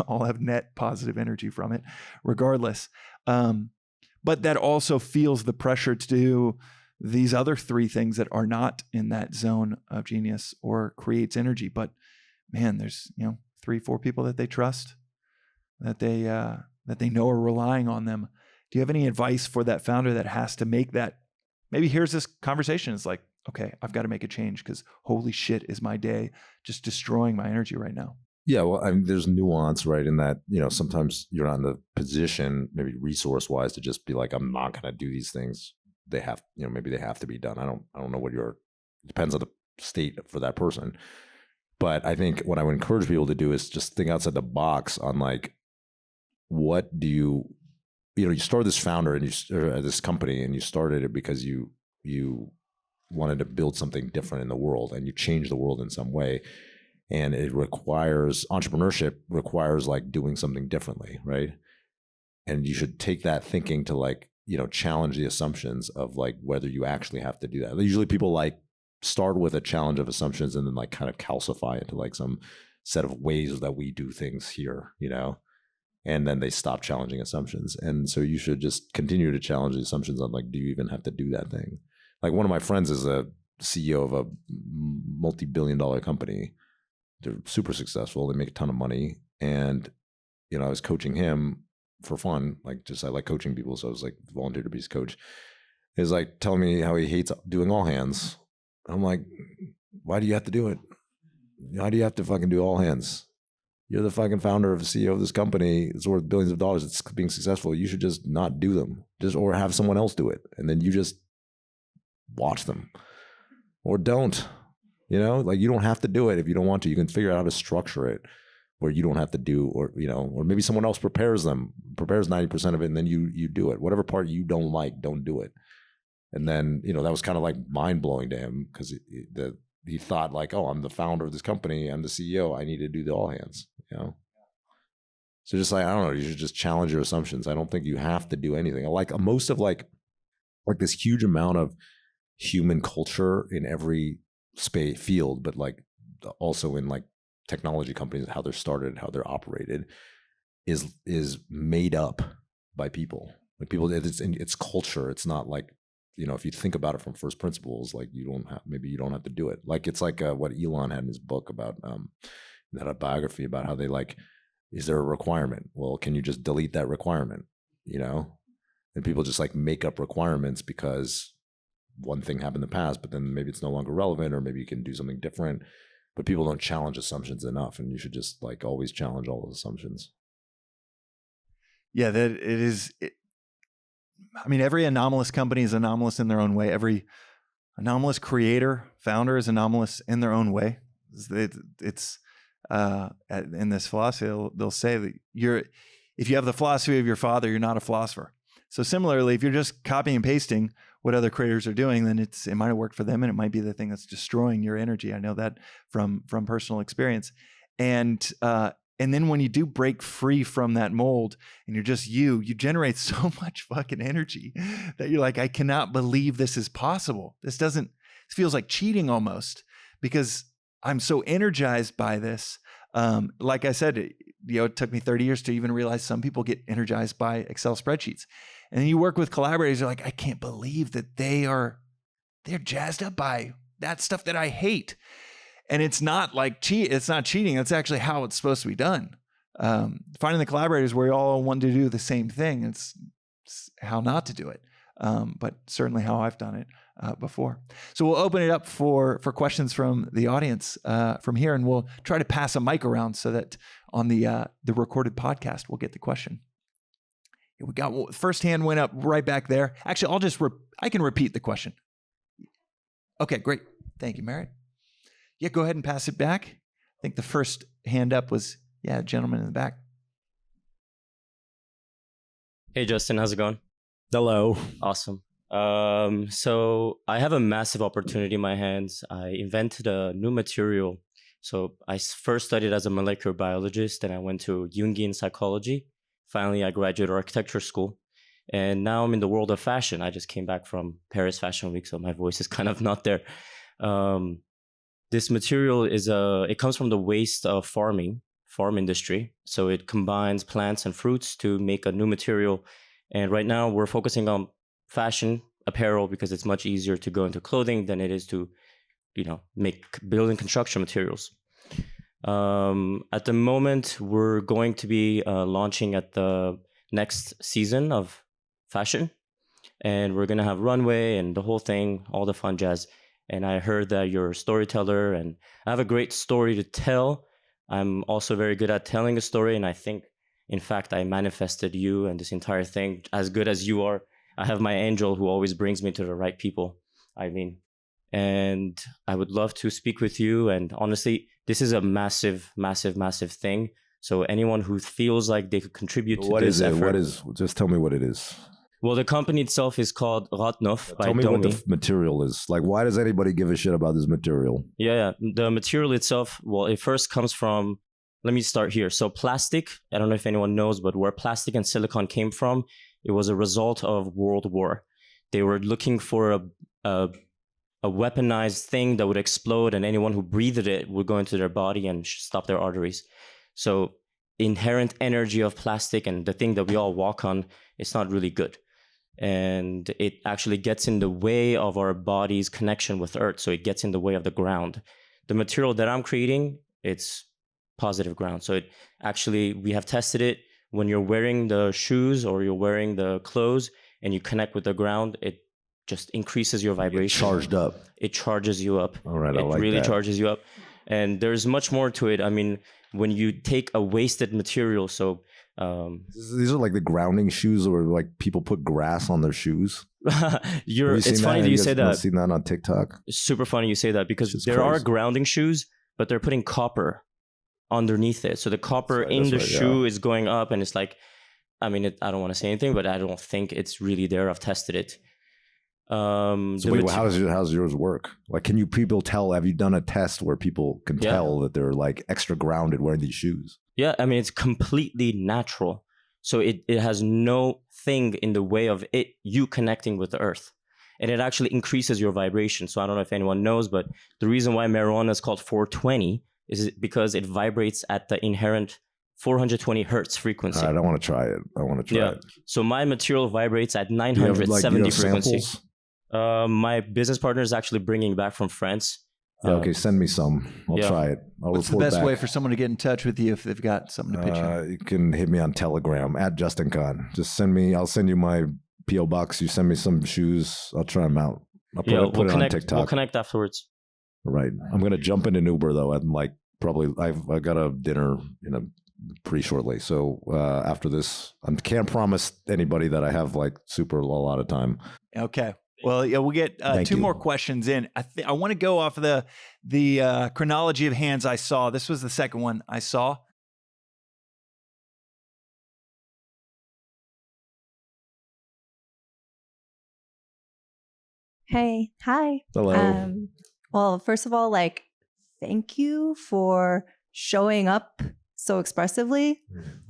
I'll have net positive energy from it regardless. But that also feels the pressure to do these other three things that are not in that zone of genius or creates energy. But man, there's 3-4 people that they trust, that they know are relying on them. Do you have any advice for that founder that has to make that? Maybe here's this conversation. It's like, okay, I've got to make a change because holy shit is my day just destroying my energy right now. Yeah, well, I mean, there's nuance, right? In that, sometimes you're not in the position, maybe resource-wise, to just be like, I'm not going to do these things. They have, maybe they have to be done. I don't know what depends on the state for that person. But I think what I would encourage people to do is just think outside the box on like, what do you started this founder and this company, and you started it because you wanted to build something different in the world, and you change the world in some way. And entrepreneurship requires like doing something differently, right? And you should take that thinking to like, challenge the assumptions of like whether you actually have to do that. Usually people like start with a challenge of assumptions and then like kind of calcify into like some set of ways that we do things here, and then they stop challenging assumptions. And so you should just continue to challenge the assumptions on like, do you even have to do that thing? Like one of my friends is a CEO of a multi-billion-dollar company. They're super successful. They make a ton of money. And, I was coaching him for fun. Like I like coaching people. So I was like volunteered to be his coach. He's like telling me how he hates doing all hands. I'm like, why do you have to do it? Why do you have to fucking do all hands? You're the fucking founder of the CEO of this company. It's worth billions of dollars. It's being successful. You should just not do them, or have someone else do it. And then you just watch them, or don't, like you don't have to do it. If you don't want to, you can figure out how to structure it where you don't have to do, or maybe someone else prepares 90% of it. And then you do it. Whatever part you don't like, don't do it. And then, that was kind of like mind blowing to him because he thought like, oh, I'm the founder of this company. I'm the CEO. I need to do the all hands, So just like, I don't know, you should just challenge your assumptions. I don't think you have to do anything. I like most of like this huge amount of human culture in every field, but like also in like technology companies, how they're started, how they're operated is made up by people. Like people, it's culture. It's not like, if you think about it from first principles, like you don't have to do it. Like it's like what Elon had in his book about, that a biography about how they like, is there a requirement? Well, can you just delete that requirement? And people just like make up requirements because one thing happened in the past, but then maybe it's no longer relevant, or maybe you can do something different. But people don't challenge assumptions enough, and you should just like always challenge all those assumptions. Yeah, that it is. I mean, every anomalous company is anomalous in their own way. Every anomalous creator, founder is anomalous in their own way. It's in this philosophy, they'll say that if you have the philosophy of your father, you're not a philosopher. So similarly, if you're just copying and pasting what other creators are doing, then it might have worked for them, and it might be the thing that's destroying your energy. I know that from personal experience. And then when you do break free from that mold and you're just you generate so much fucking energy that you're like, I cannot believe this is possible. This feels like cheating almost, because I'm so energized by this. Like I said, it took me 30 years to even realize some people get energized by Excel spreadsheets. And then you work with collaborators, you're like, I can't believe that they're jazzed up by that stuff that I hate. And it's not like it's not cheating. That's actually how it's supposed to be done. Finding the collaborators where you all want to do the same thing. It's how not to do it. But certainly how I've done it before. So we'll open it up for questions from the audience from here, and we'll try to pass a mic around so that on the recorded podcast, we'll get the question. Here we got first hand went up right back there. Actually, I can repeat the question. Okay, great. Thank you, Merritt. Yeah, go ahead and pass it back. I think the first hand up was, gentleman in the back. Hey, Justin, how's it going? Hello. Awesome. So I have a massive opportunity in my hands. I invented a new material. So I first studied as a molecular biologist, and I went to Jungian psychology. Finally, I graduated architecture school. And now I'm in the world of fashion. I just came back from Paris Fashion Week, so my voice is kind of not there. This material it comes from the waste of farm industry. So it combines plants and fruits to make a new material. And right now we're focusing on fashion apparel because it's much easier to go into clothing than it is to, make building construction materials. At the moment, we're going to be launching at the next season of fashion, and we're going to have runway and the whole thing, all the fun jazz. And I heard that you're a storyteller, and I have a great story to tell. I'm also very good at telling a story, and I think, in fact, I manifested you and this entire thing as good as you are. I have my angel who always brings me to the right people, and I would love to speak with you. And honestly, this is a massive, massive, massive thing. So anyone who feels like they could contribute to this effort. What is? Just tell me what it is. Well, the company itself is called Ratnov by Domi. Tell me what the material is. Like, why does anybody give a shit about this material? Yeah. The material itself, well, it first comes from, let me start here. So plastic, I don't know if anyone knows, but where plastic and silicon came from, it was a result of World War. They were looking for a weaponized thing that would explode, and anyone who breathed it would go into their body and stop their arteries. So inherent energy of plastic and the thing that we all walk on, it's not really good. And it actually gets in the way of our body's connection with Earth. So it gets in the way of the ground. The material that I'm creating, it's positive ground. So we have tested it. When you're wearing the shoes or you're wearing the clothes and you connect with the ground, it just increases your vibration. Charged up. It charges you up. All right, I like that. It really charges you up. And there's much more to it. I mean, when you take a wasted material, so these are like the grounding shoes, where like people put grass on their shoes. It's funny that you say that. I've seen that on TikTok. Super funny you say that, because there are grounding shoes, but they're putting copper underneath it. So the copper in the shoe is going up, and it's like, I mean, I don't want to say anything, but I don't think it's really there. I've tested it. So wait, how does yours work? Like, can you people tell? Have you done a test where people can tell that they're like extra grounded wearing these shoes? Yeah, I mean, it's completely natural. So it has no thing in the way of you connecting with the earth. And it actually increases your vibration. So I don't know if anyone knows, but the reason why marijuana is called 420 is because it vibrates at the inherent 420 hertz frequency. I don't want to try it. I want to try it. So my material vibrates at 970 frequency. My business partner is actually bringing back from France. Okay, send me some. I'll try it. What's the best way for someone to get in touch with you if they've got something to pitch you? You can hit me on Telegram at Justin Kan. Just send me. I'll send you my P.O. box. You send me some shoes. I'll try them out. I'll put it on TikTok. We'll connect afterwards. Right. I'm gonna jump in an Uber though. I'm like I've got a dinner pretty shortly. So after this, I can't promise anybody that I have like a lot of time. Okay. Well, yeah, we'll get two more questions in. I want to go off of the chronology of hands I saw. This was the second one I saw. Hey, hi. Hello. Well, first of all, thank you for showing up so expressively.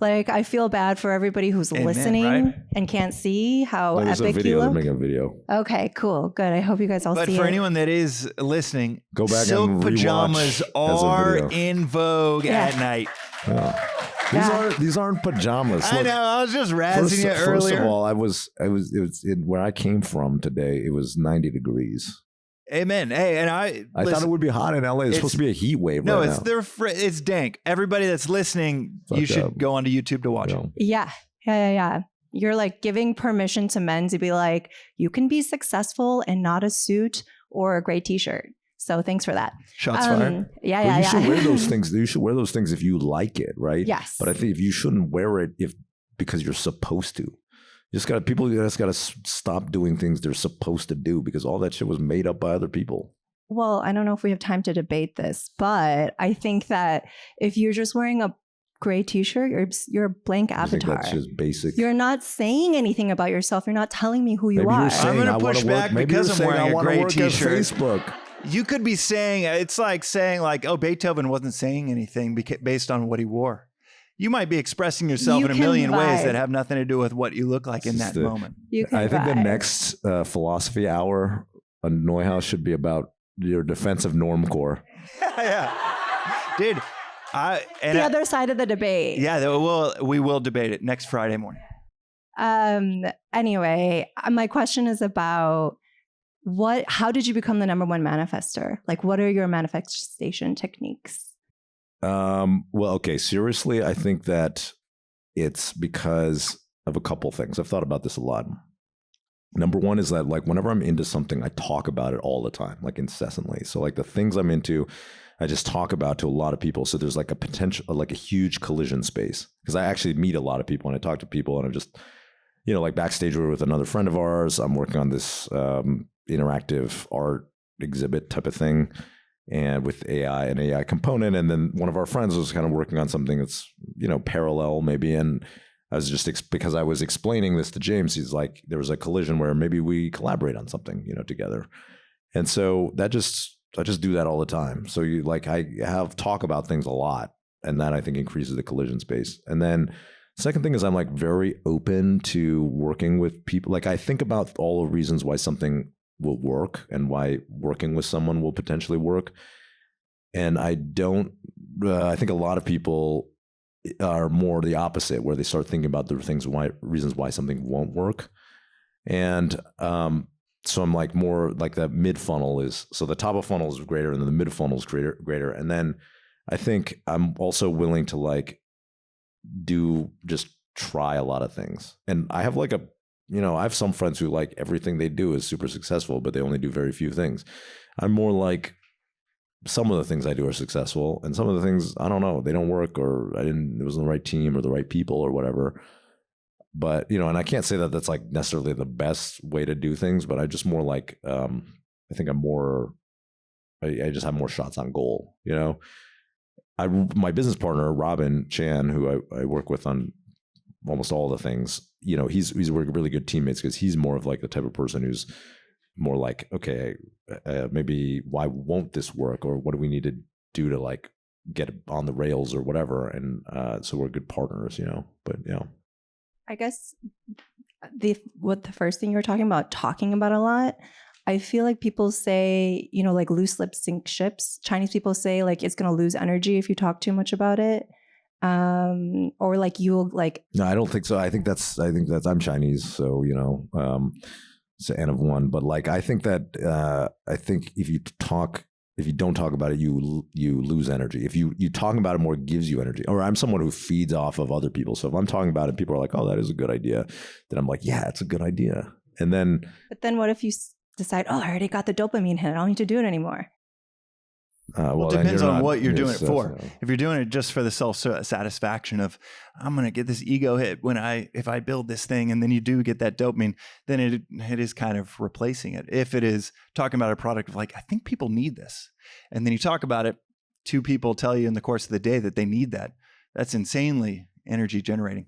I feel bad for everybody who's listening and can't see how epic you look. They're making a video. Okay, cool. Good. I hope you guys all see it. But for anyone that is listening, go back silk and pajamas are in vogue at night. Yeah. These aren't pajamas. I know. I was just razzing you earlier. First of all, it was where I came from today. It was 90 degrees. Amen. Hey, and I thought it would be hot in LA. It's supposed to be a heat wave. No, right now. It's dank. Everybody that's listening, you should go onto YouTube to watch it. Yeah. You're giving permission to men to be like, you can be successful and not a suit or a gray t-shirt. So thanks for that. Shots fired. Yeah. You should wear those things. You should wear those things if you like it, right? Yes. But I think you shouldn't wear it because you're supposed to. People just got to stop doing things they're supposed to do, because all that shit was made up by other people. well, I don't know if we have time to debate this, but I think that if you're just wearing a gray t-shirt, you're a blank I think avatar. that's just basic. You're not saying anything about yourself. You're not telling me who you Maybe are. you're saying, I'm going I to push wanna back work, maybe because you're I'm saying, wearing I a want to gray work at t-shirt. Facebook. You could be saying, it's like saying like, oh, Beethoven wasn't saying anything based on what he wore. You might be expressing yourself You in a can million ways vibe. that have nothing to do with what you look like in It's that moment. You can I think the vibe. next philosophy hour on Neuhaus should be about your defensive norm core. Yeah. Dude, the other side of the debate. Yeah, we will debate it next Friday morning. Anyway, my question is about how did you become the number one manifester? Like, what are your manifestation techniques? Well, okay, seriously, I think that it's because of a couple things. I've thought about this a lot. Number one is that like whenever I'm into something, I talk about it all the time, like incessantly. So like the things I'm into, I just talk about to a lot of people. So there's like a potential, like a huge collision space, because I actually meet a lot of people and I talk to people, and I'm just, like backstage we're with another friend of ours. I'm working on this interactive art exhibit type of thing, and with an AI component. And then one of our friends was kind of working on something that's, parallel maybe. And I was just, because I was explaining this to James, he's like, there was a collision where maybe we collaborate on something, together. And so I just do that all the time. So I have talk about things a lot, and that I think increases the collision space. And then second thing is I'm like very open to working with people. Like I think about all the reasons why something will work and why working with someone will potentially work. And I think a lot of people are more the opposite, where they start thinking about the reasons why something won't work. And so I'm like more like the mid funnel is, so the top of funnel is greater and then the mid funnel is greater. And then I think I'm also willing to just try a lot of things. And I have I have some friends who like everything they do is super successful, but they only do very few things. I'm more like, some of the things I do are successful, and some of the things, I don't know, they don't work, or it wasn't the right team or the right people or whatever. But, and I can't say that that's like necessarily the best way to do things, but I just more like, I think I just have more shots on goal, my business partner, Robin Chan, who I work with on almost all the things, we're really good teammates, because he's more of like the type of person who's more like, okay, maybe why won't this work, or what do we need to do to like get it on the rails or whatever. And so we're good partners, but I guess the first thing you were talking about a lot, I feel like people say, like loose lips sink ships. Chinese people say like it's going to lose energy if you talk too much about it. Or like you'll like. No, I don't think so. I think that's I'm Chinese. So, it's an N of one, but like, I think that, I think if you don't talk about it, you lose energy. If you talk about it more, it gives you energy. Or I'm someone who feeds off of other people. So if I'm talking about it, people are like, oh, that is a good idea. Then I'm like, yeah, it's a good idea. And then. But then what if you decide, oh, I already got the dopamine hit, I don't need to do it anymore? Well, it depends on what you're doing it for. If you're doing it just for the self-satisfaction of, I'm going to get this ego hit if I build this thing, and then you do get that dopamine, then it is kind of replacing it. If it is talking about a product of like, I think people need this, and then you talk about it, 2 people tell you in the course of the day that they need that, that's insanely energy generating.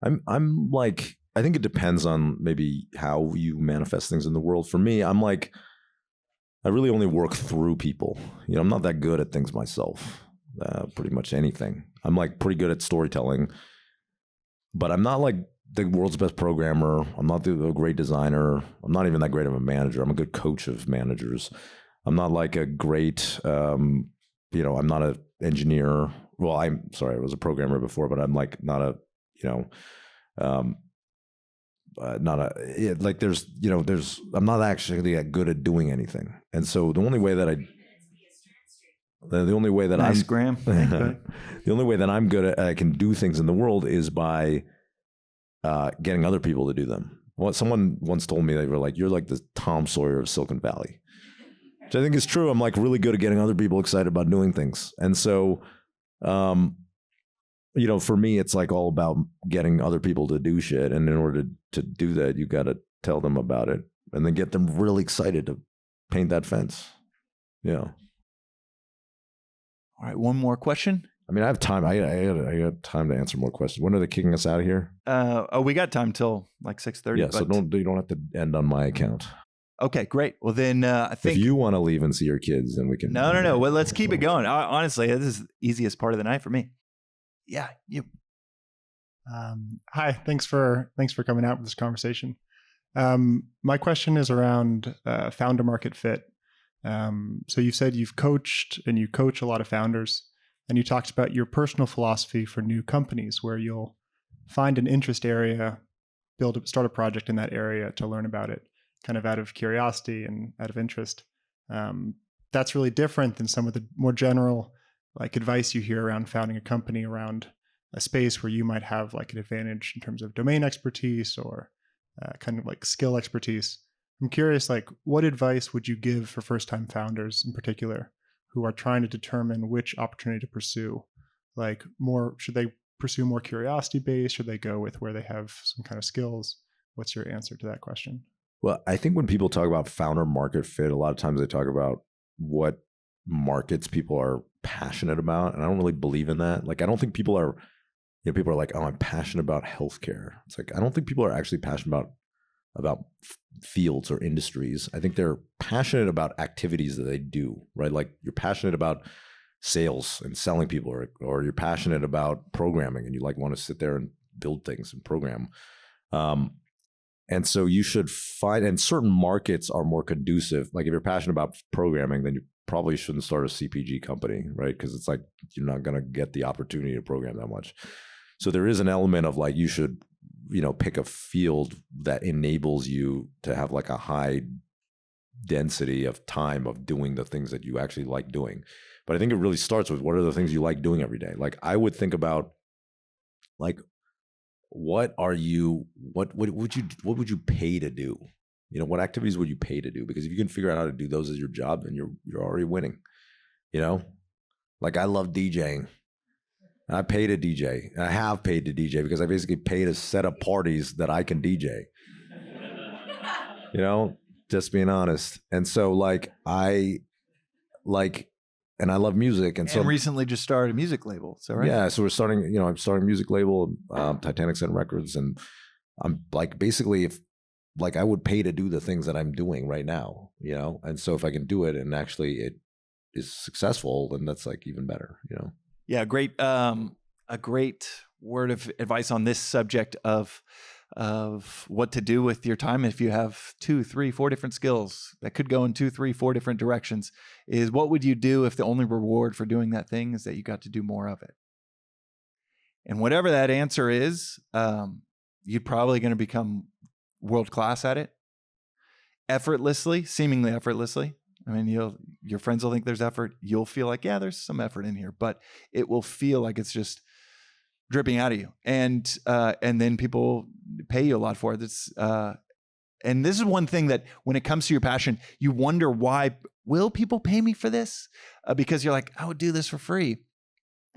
I'm like, I think it depends on maybe how you manifest things in the world. For me, I'm like, I really only work through people. I'm not that good at things myself, pretty much anything. I'm like pretty good at storytelling, but I'm not like the world's best programmer. I'm not a great designer. I'm not even that great of a manager. I'm a good coach of managers. I'm not like a great, I'm not an engineer. Well, I was a programmer before, but I'm like not a, I'm not actually that good at doing anything. And so the only way that I'm good at, I can do things in the world is by getting other people to do them. Someone once told me, they were like, you're like the Tom Sawyer of Silicon Valley, which I think is true. I'm like really good at getting other people excited about doing things. And so, for me, it's like all about getting other people to do shit. And in order to do that, you got to tell them about it and then get them really excited to paint that fence. Yeah. All right, one more question. I mean, I have time. I got time to answer more questions. When are they kicking us out of here? We got time till like 6:30. Yeah, so you don't have to end on my account. Okay, great. Well, then I think if you want to leave and see your kids, then we can. No. Well, let's keep it going. Honestly, this is the easiest part of the night for me. Yeah, you. Hi, thanks for coming out with this conversation. My question is around founder market fit. So you said you've coached and you coach a lot of founders, and you talked about your personal philosophy for new companies, where you'll find an interest area, start a project in that area to learn about it, kind of out of curiosity and out of interest. That's really different than some of the more general like advice you hear around founding a company around a space where you might have like an advantage in terms of domain expertise or kind of like skill expertise. I'm curious, like, what advice would you give for first-time founders in particular who are trying to determine which opportunity to pursue? Like, should they pursue more curiosity-based? Should they go with where they have some kind of skills? What's your answer to that question? Well, I think when people talk about founder market fit, a lot of times they talk about what markets people are passionate about. And I don't really believe in that. Like, I don't think people are like, oh, I'm passionate about healthcare. It's like, I don't think people are actually passionate about fields or industries. I think they're passionate about activities that they do, right? Like, you're passionate about sales and selling people, or you're passionate about programming and you like want to sit there and build things and program. And so you should find, and certain markets are more conducive. Like, if you're passionate about programming, then you probably shouldn't start a CPG company, right? Because it's like, you're not going to get the opportunity to program that much. So there is an element of like, you should, pick a field that enables you to have like a high density of time of doing the things that you actually like doing. But I think it really starts with, what are the things you like doing every day? Like, I would think about like, what would you pay to do? What activities would you pay to do? Because if you can figure out how to do those as your job, then you're already winning. Like, I love DJing. I pay to DJ. I have paid to DJ because I basically pay to set up parties that I can DJ. Just being honest. And so and I love music. And so recently just started a music label. So right. Yeah. So we're starting, I'm starting a music label, Titanic Sun Records. And I'm like, basically, I would pay to do the things that I'm doing right now, And so if I can do it and actually it is successful, then that's like even better, Yeah, great. A great word of advice on this subject of what to do with your time if you have 2, 3, 4 different skills that could go in 2, 3, 4 different directions is, what would you do if the only reward for doing that thing is that you got to do more of it? And whatever that answer is, you're probably going to become world-class at it, seemingly effortlessly. I mean, your friends will think there's effort. You'll feel like, yeah, there's some effort in here, but it will feel like it's just dripping out of you. And then people pay you a lot for it. And this is one thing that when it comes to your passion, you wonder, why will people pay me for this? Because you're like, I would do this for free.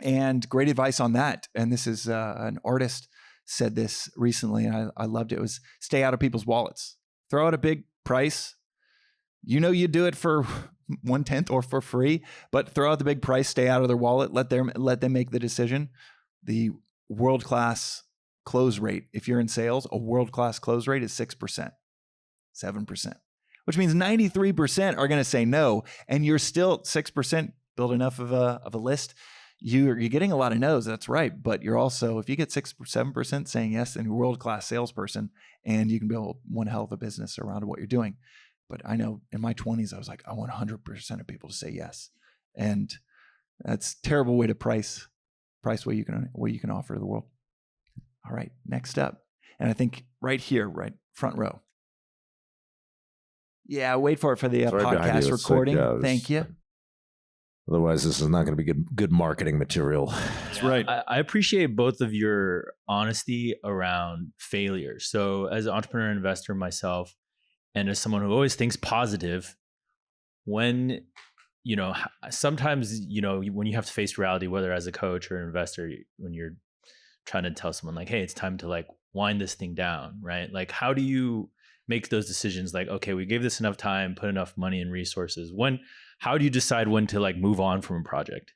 And great advice on that. And this is an artist said this recently, and I loved it. It was, stay out of people's wallets. Throw out a big price. You do it for 1/10 or for free, but throw out the big price, stay out of their wallet, let them make the decision. The world-class close rate, if you're in sales, a world-class close rate is 6%, 7%, which means 93% are going to say no, and you're still 6%, build enough of a list. You're getting a lot of no's, that's right, but you're also, if you get 6 or 7% saying yes, then you're a world-class salesperson, and you can build one hell of a business around what you're doing. But I know in my 20s, I was like, I want 100% of people to say yes. And that's a terrible way to price what you can offer to the world. All right, next up. And I think right here, right front row. Yeah, wait for it for the podcast recording. Like, thank you. Otherwise, this is not going to be good marketing material. That's right. I appreciate both of your honesty around failure. So as an entrepreneur investor myself, and as someone who always thinks positive, when, sometimes, when you have to face reality, whether as a coach or an investor, when you're trying to tell someone like, hey, it's time to like wind this thing down, right? Like, how do you make those decisions? Like, okay, we gave this enough time, put enough money and resources. how do you decide when to like move on from a project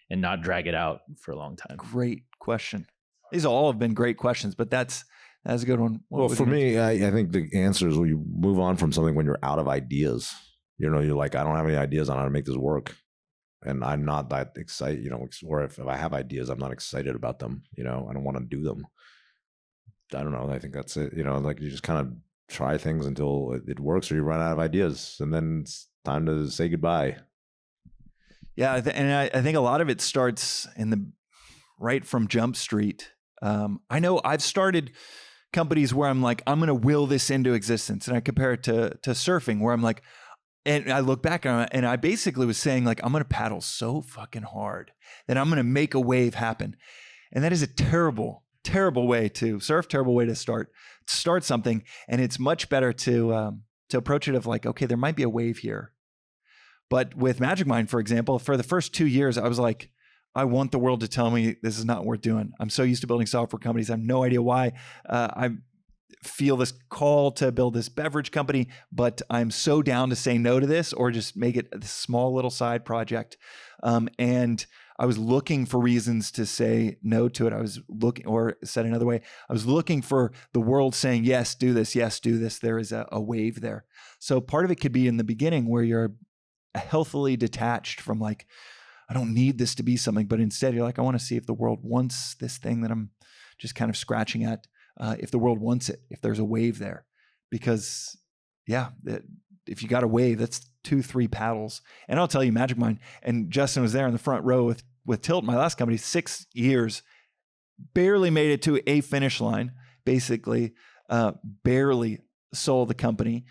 and not drag it out for a long time? Great question. These all have been great questions, but that's a good one. Well, for me, I think the answer is when you move on from something when you're out of ideas. You know, you're like, I don't have any ideas on how to make this work. And I'm not that excited, you know, or if I have ideas, I'm not excited about them. You know, I don't want to do them. I don't know. I think that's it. You know, like you just kind of try things until it works or you run out of ideas. And then it's time to say goodbye. Yeah. I think a lot of it starts right from Jump Street. I know I've started companies where I'm like, I'm going to will this into existence. And I compare it to surfing where I'm like, and I look back and I basically was saying like, I'm going to paddle so fucking hard that I'm going to make a wave happen. And that is a terrible, terrible way to surf, terrible way to start something. And it's much better to approach it of like, okay, there might be a wave here. But with Magic Mind, for example, for the first 2 years, I was like, I want the world to tell me this is not worth doing. I'm so used to building software companies. I have no idea why. I feel this call to build this beverage company, but I'm so down to say no to this or just make it a small little side project. And I was looking for reasons to say no to it. I was looking, or said another way, I was looking for the world saying, yes, do this. Yes, do this. There is a wave there. So part of it could be in the beginning where you're healthily detached from like, I don't need this to be something, but instead you're like, I want to see if the world wants this thing that I'm just kind of scratching at. If the world wants it, if there's a wave there, because if you got a wave, that's 2-3 paddles. And I'll tell you, Magic Mind, and Justin was there in the front row with Tilt, my last company, 6 years, barely made it to a finish line, basically, barely sold the company,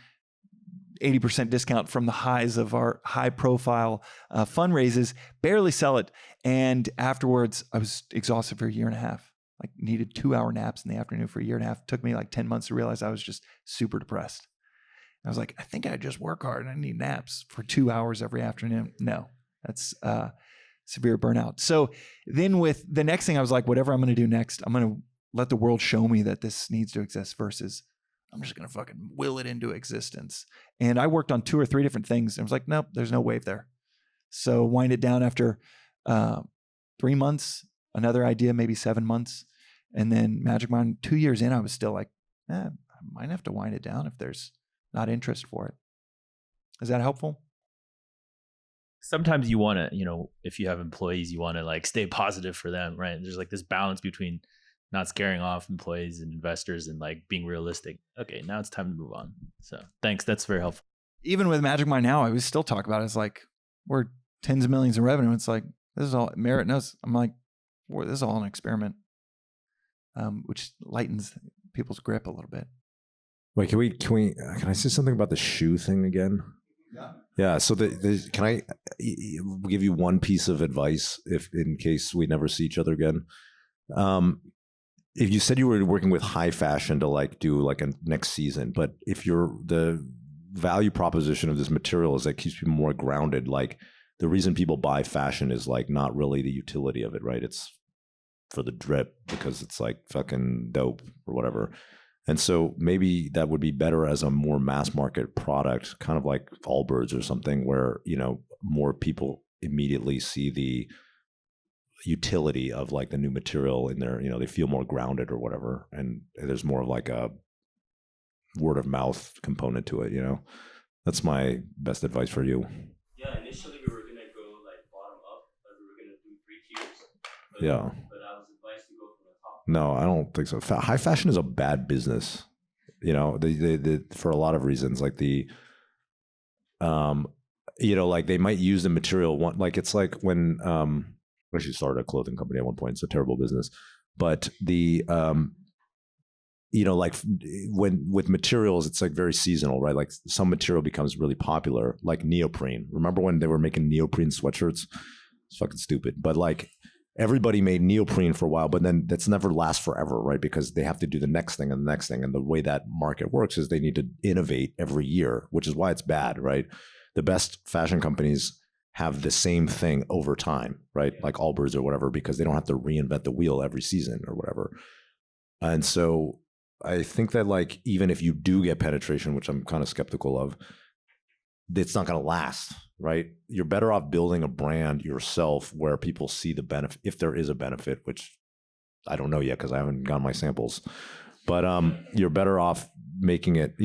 80% discount from the highs of our high profile fundraises, barely sell it. And afterwards, I was exhausted for a year and a half. Like needed 2-hour naps in the afternoon for a year and a half. It took me like 10 months to realize I was just super depressed. I was like, I think I just work hard and I need naps for 2 hours every afternoon. No, that's severe burnout. So then with the next thing, I was like, whatever I'm going to do next, I'm going to let the world show me that this needs to exist versus I'm just going to fucking will it into existence. And I worked on 2 or 3 different things. And I was like, nope, there's no wave there. So wind it down after 3 months. Another idea, maybe 7 months. And then Magic Mind, 2 years in, I was still like, I might have to wind it down if there's not interest for it. Is that helpful? Sometimes you want to, you know, if you have employees, you want to like stay positive for them, right? There's like this balance between not scaring off employees and investors and like being realistic. Okay, now it's time to move on. So thanks. That's very helpful. Even with Magic Mind now, I would still talk about it. It's like, we're tens of millions in revenue. It's like, this is all Merit knows. I'm like, this is all an experiment, which lightens people's grip a little bit. Wait, can I say something about the shoe thing again? Yeah. So can I give you one piece of advice if in case we never see each other again? If you said you were working with high fashion to like do like a next season, but if the value proposition of this material is that keeps people more grounded, like the reason people buy fashion is like not really the utility of it, right? It's for the drip because it's like fucking dope or whatever. And so maybe that would be better as a more mass market product, kind of like Allbirds or something where, you know, more people immediately see the utility of like the new material in there, you know, they feel more grounded or whatever. And there's more of like a word of mouth component to it, you know. That's my best advice for you. Yeah, initially we were going to go like bottom up, but we were going to do 3 tiers. But I was advised to go from the top. No, I don't think so. High fashion is a bad business, you know, they for a lot of reasons, like the, you know, like they might use the material one, like it's like when, I actually started a clothing company at one point. It's a terrible business, but the, you know, like when with materials, it's like very seasonal, right? Like some material becomes really popular, like neoprene. Remember when they were making neoprene sweatshirts? It's fucking stupid. But like everybody made neoprene for a while, but then that's never lasts forever, right? Because they have to do the next thing and the next thing. And the way that market works is they need to innovate every year, which is why it's bad, right? The best fashion companies have the same thing over time, right? Like Allbirds or whatever, because they don't have to reinvent the wheel every season or whatever. And so I think that like, even if you do get penetration, which I'm kind of skeptical of, it's not going to last. right? You're better off building a brand yourself where people see the benefit, if there is a benefit, which I don't know yet because I haven't gotten my samples. But you're better off making it,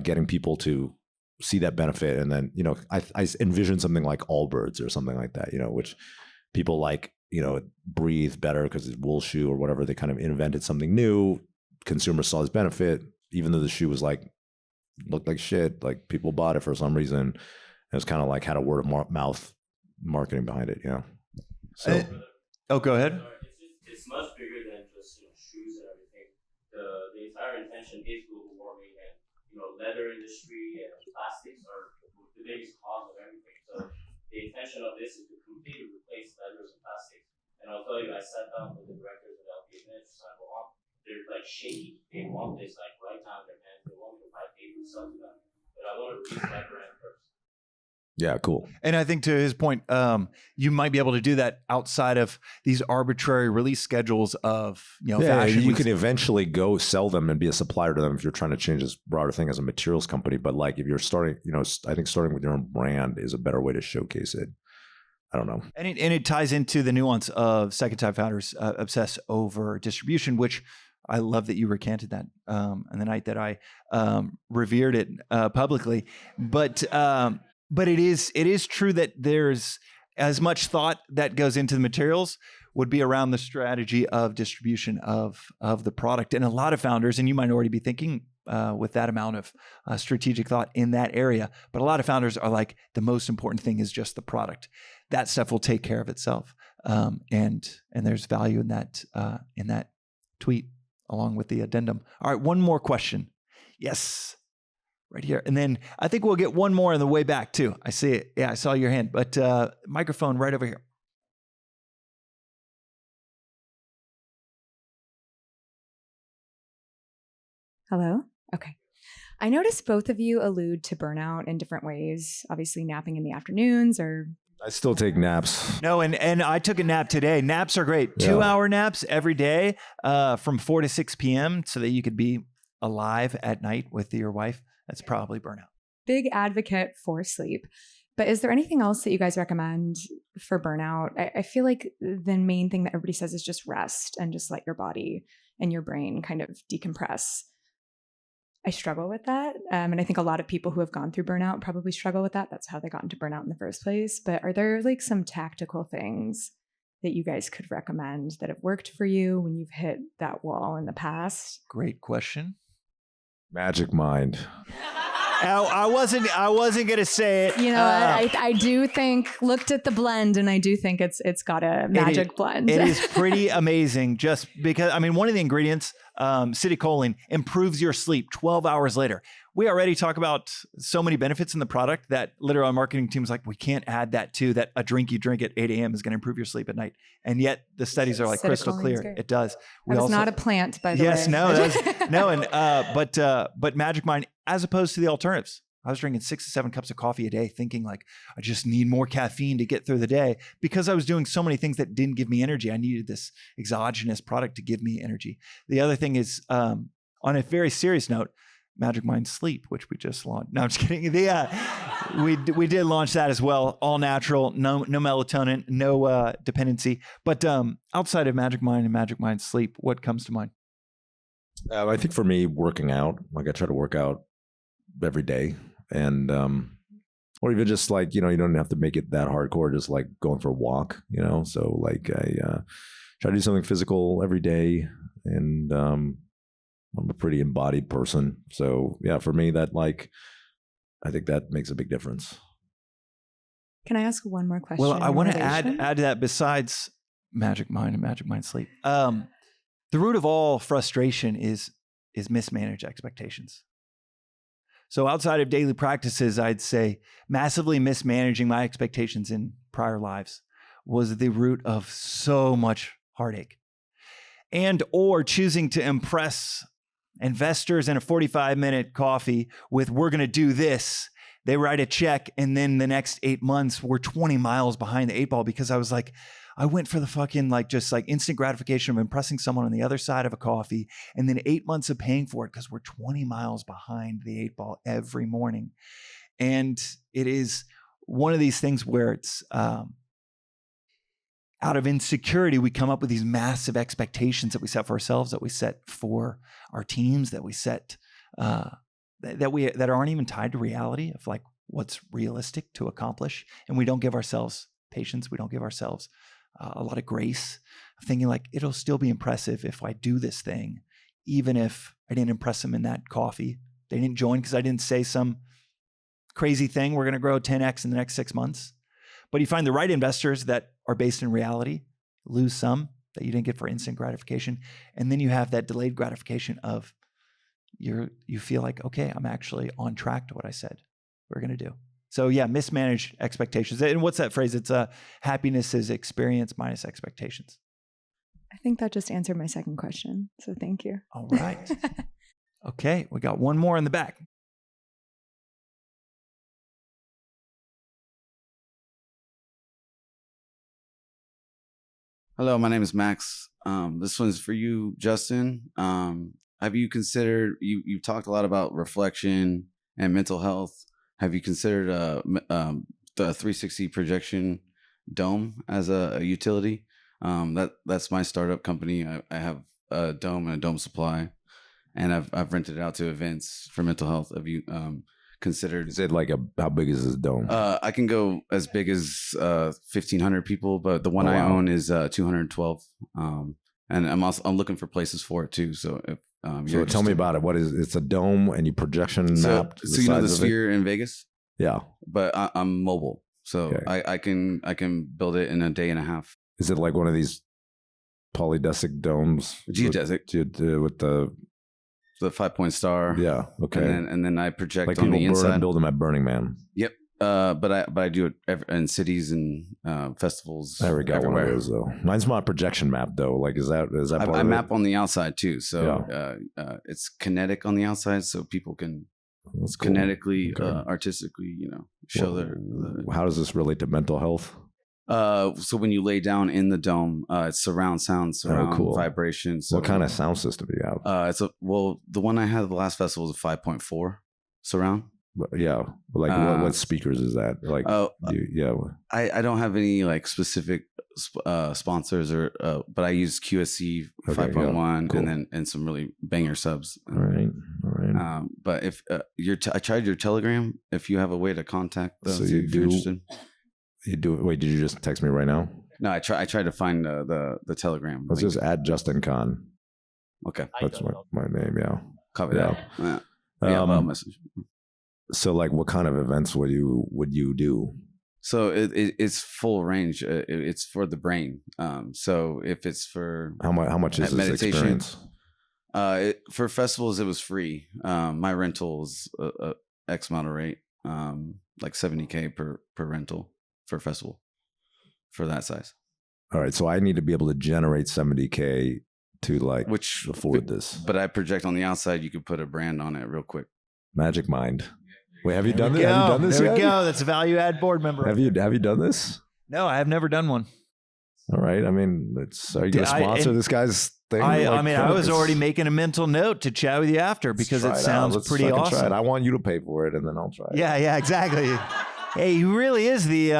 getting people to see that benefit. And then, I envision something like Allbirds or something like that, which people like, breathe better because it's wool shoe or whatever. They kind of invented something new. Consumers saw this benefit, even though the shoe was looked like shit. Like people bought it for some reason. It was kind of like had a word of mouth marketing behind it, So, go ahead. It's much bigger than just shoes and everything. The entire intention is global warming, and leather industry and plastics are the biggest cause of everything. So the intention of this is to completely replace leathers and plastics. And I'll tell you, I sat down with the directors of LVMH, they're like shaky. They want this like right down their hands. They want me to buy paper and sell to them. But I want to release my brand first. Yeah, cool. And I think to his point, you might be able to do that outside of these arbitrary release schedules of fashion. You can eventually go sell them and be a supplier to them if you're trying to change this broader thing as a materials company. But like if you're starting, I think starting with your own brand is a better way to showcase it. I don't know. And it ties into the nuance of second time founders obsess over distribution, which I love that you recanted that on the night that I revered it publicly. But it is true that there's as much thought that goes into the materials would be around the strategy of distribution of the product. And a lot of founders, and you might already be thinking with that amount of strategic thought in that area, but a lot of founders are like, the most important thing is just the product. That stuff will take care of itself. And there's value in that tweet along with the addendum. All right, one more question. Yes. Right here. And then I think we'll get one more on the way back too. I see it. Yeah, I saw your hand, but microphone right over here. Hello? Okay. I noticed both of you allude to burnout in different ways, obviously napping in the afternoons or... I still take naps. No, and I took a nap today. Naps are great. 2-hour naps every day from 4 to 6 p.m. so that you could be alive at night with your wife. That's probably burnout. Big advocate for sleep. But is there anything else that you guys recommend for burnout? I feel like the main thing that everybody says is just rest and just let your body and your brain kind of decompress. I struggle with that. And I think a lot of people who have gone through burnout probably struggle with that. That's how they got into burnout in the first place. But are there like some tactical things that you guys could recommend that have worked for you when you've hit that wall in the past? Great question. Magic Mind. I wasn't gonna say it. I do think, looked at the blend, and I do think it's got a magic blend. It is pretty amazing, just because one of the ingredients, citicoline, improves your sleep 12 hours later. We already talk about so many benefits in the product that literally our marketing team's like, we can't add that too, that a drink you drink at 8 a.m. is going to improve your sleep at night. And yet the studies are like crystal clear. It does. It's not a plant, by the way. Yes, no. But Magic Mind, as opposed to the alternatives, I was drinking 6 to 7 cups of coffee a day, thinking like, I just need more caffeine to get through the day because I was doing so many things that didn't give me energy. I needed this exogenous product to give me energy. The other thing is, on a very serious note, Magic Mind Sleep, which we just launched. No, I'm just kidding. We did launch that as well. All natural, no melatonin, no dependency. But outside of Magic Mind and Magic Mind Sleep, what comes to mind? I think for me, working out. Like I try to work out every day, and or even just like you don't have to make it that hardcore. Just like going for a walk. So like I try to do something physical every day, and I'm a pretty embodied person. So yeah, for me, I think that makes a big difference. Can I ask one more question? Well, I want to add to that besides Magic Mind and Magic Mind Sleep. The root of all frustration is mismanaged expectations. So outside of daily practices, I'd say massively mismanaging my expectations in prior lives was the root of so much heartache. And or choosing to impress investors in a 45-minute coffee with, we're going to do this. They write a check, and then the next 8 months, we're 20 miles behind the 8 ball because I was like, I went for the fucking just instant gratification of impressing someone on the other side of a coffee, and then 8 months of paying for it because we're 20 miles behind the 8 ball every morning. And it is one of these things where it's out of insecurity, we come up with these massive expectations that we set for ourselves, that we set for our teams, that we set that aren't even tied to reality of like what's realistic to accomplish. And we don't give ourselves patience. We don't give ourselves a lot of grace, thinking like it'll still be impressive if I do this thing, even if I didn't impress them in that coffee. They didn't join because I didn't say some crazy thing. We're going to grow 10x in the next 6 months. But you find the right investors that are based in reality, lose some that you didn't get for instant gratification. And then you have that delayed gratification of you feel like, okay, I'm actually on track to what I said we're going to do. So yeah, mismanaged expectations. And what's that phrase? It's happiness is experience minus expectations. I think that just answered my second question. So thank you. All right. Okay, we got one more in the back. Hello, my name is Max. This one's for you, Justin. Have you considered, you've talked a lot about reflection and mental health. Have you considered the 360 projection dome as a utility? That's my startup company. I have a dome and a dome supply, and I've rented it out to events for mental health. Have you considered? Is it like how big is this dome? I can go as big as 1,500 people, but the one I own is 212. And I'm looking for places for it too. So if so tell me about it. What is it's a dome and you projection map? So you know the Sphere in Vegas? Yeah, but I'm mobile, so okay. I can build it in a day and a half. Is it like one of these polydesic domes? Geodesic with the 5-point star. Yeah. Okay. And then I project like on the inside. Build them at Burning Man. Yep. But I do it in cities and festivals. There we go. Everywhere. One of those though. Mine's not projection map though. Like is that part I of map it? on the outside too. So it's kinetic on the outside, so people can kinetically, artistically, show their. How does this relate to mental health? So when you lay down in the dome, it's surround sound, vibration. So, what kind of sound system do you have? The one I had the last festival was a 5.4 surround. Yeah, like what speakers is that? Like, I don't have any like specific sponsors but I use QSC 5.1 cool. and some really banger subs. All right. But if I tried your Telegram. If you have a way to contact those, if you're interested. You do. Wait, did you just text me right now? No, I tried to find the Telegram. Let's just add Justin Kan. Okay, that's my name. Yeah, copy that. Yeah, message. So, like, what kind of events would you do? So it's full range. It's for the brain. So if it's for how much is this meditation? Experience? For festivals, it was free. My rental is X amount of rate, like $70K per rental. For a festival for that size. All right. So I need to be able to generate $70K to afford this. But I project on the outside, you could put a brand on it real quick. Magic Mind. Wait, have you done this? There we go. That's a value add board member. Have you done this? No, I have never done one. All right. I mean, are you going to sponsor this guy's thing? I was already making a mental note to chat with you after because it sounds pretty awesome. Try it. I want you to pay for it and then I'll try it. Yeah, exactly. Hey, he really is the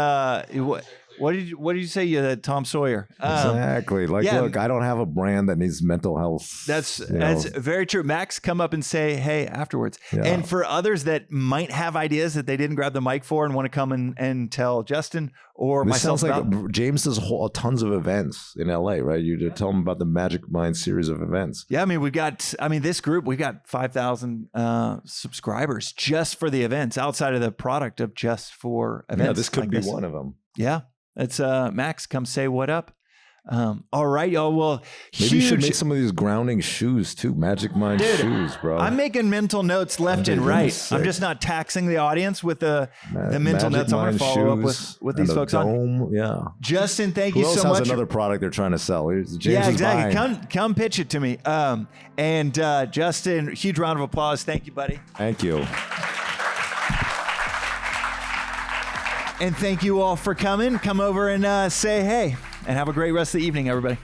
what did you say? Tom Sawyer. Exactly. Look, I don't have a brand that needs mental health. That's very true. Max, come up and say, hey, afterwards. Yeah. And for others that might have ideas that they didn't grab the mic for and want to come and tell Justin or myself about. Like James does tons of events in LA, right? You tell them about the Magic Mind series of events. Yeah, this group, we've got 5,000 subscribers just for the events outside of the product of just for events. Yeah, this could be one of them. Yeah. It's Max, come say what up. All right, y'all. Well, maybe you should make some of these grounding shoes too. Magic Mind shoes, bro. I'm making mental notes left and right. I'm just not taxing the audience with the mental notes. I'm going to follow up with these folks on. Yeah. Justin, thank you so much. Who else has another product they're trying to sell? James exactly. Come pitch it to me. And Justin, huge round of applause. Thank you, buddy. Thank you. And thank you all for coming. Come over and say hey. And have a great rest of the evening, everybody.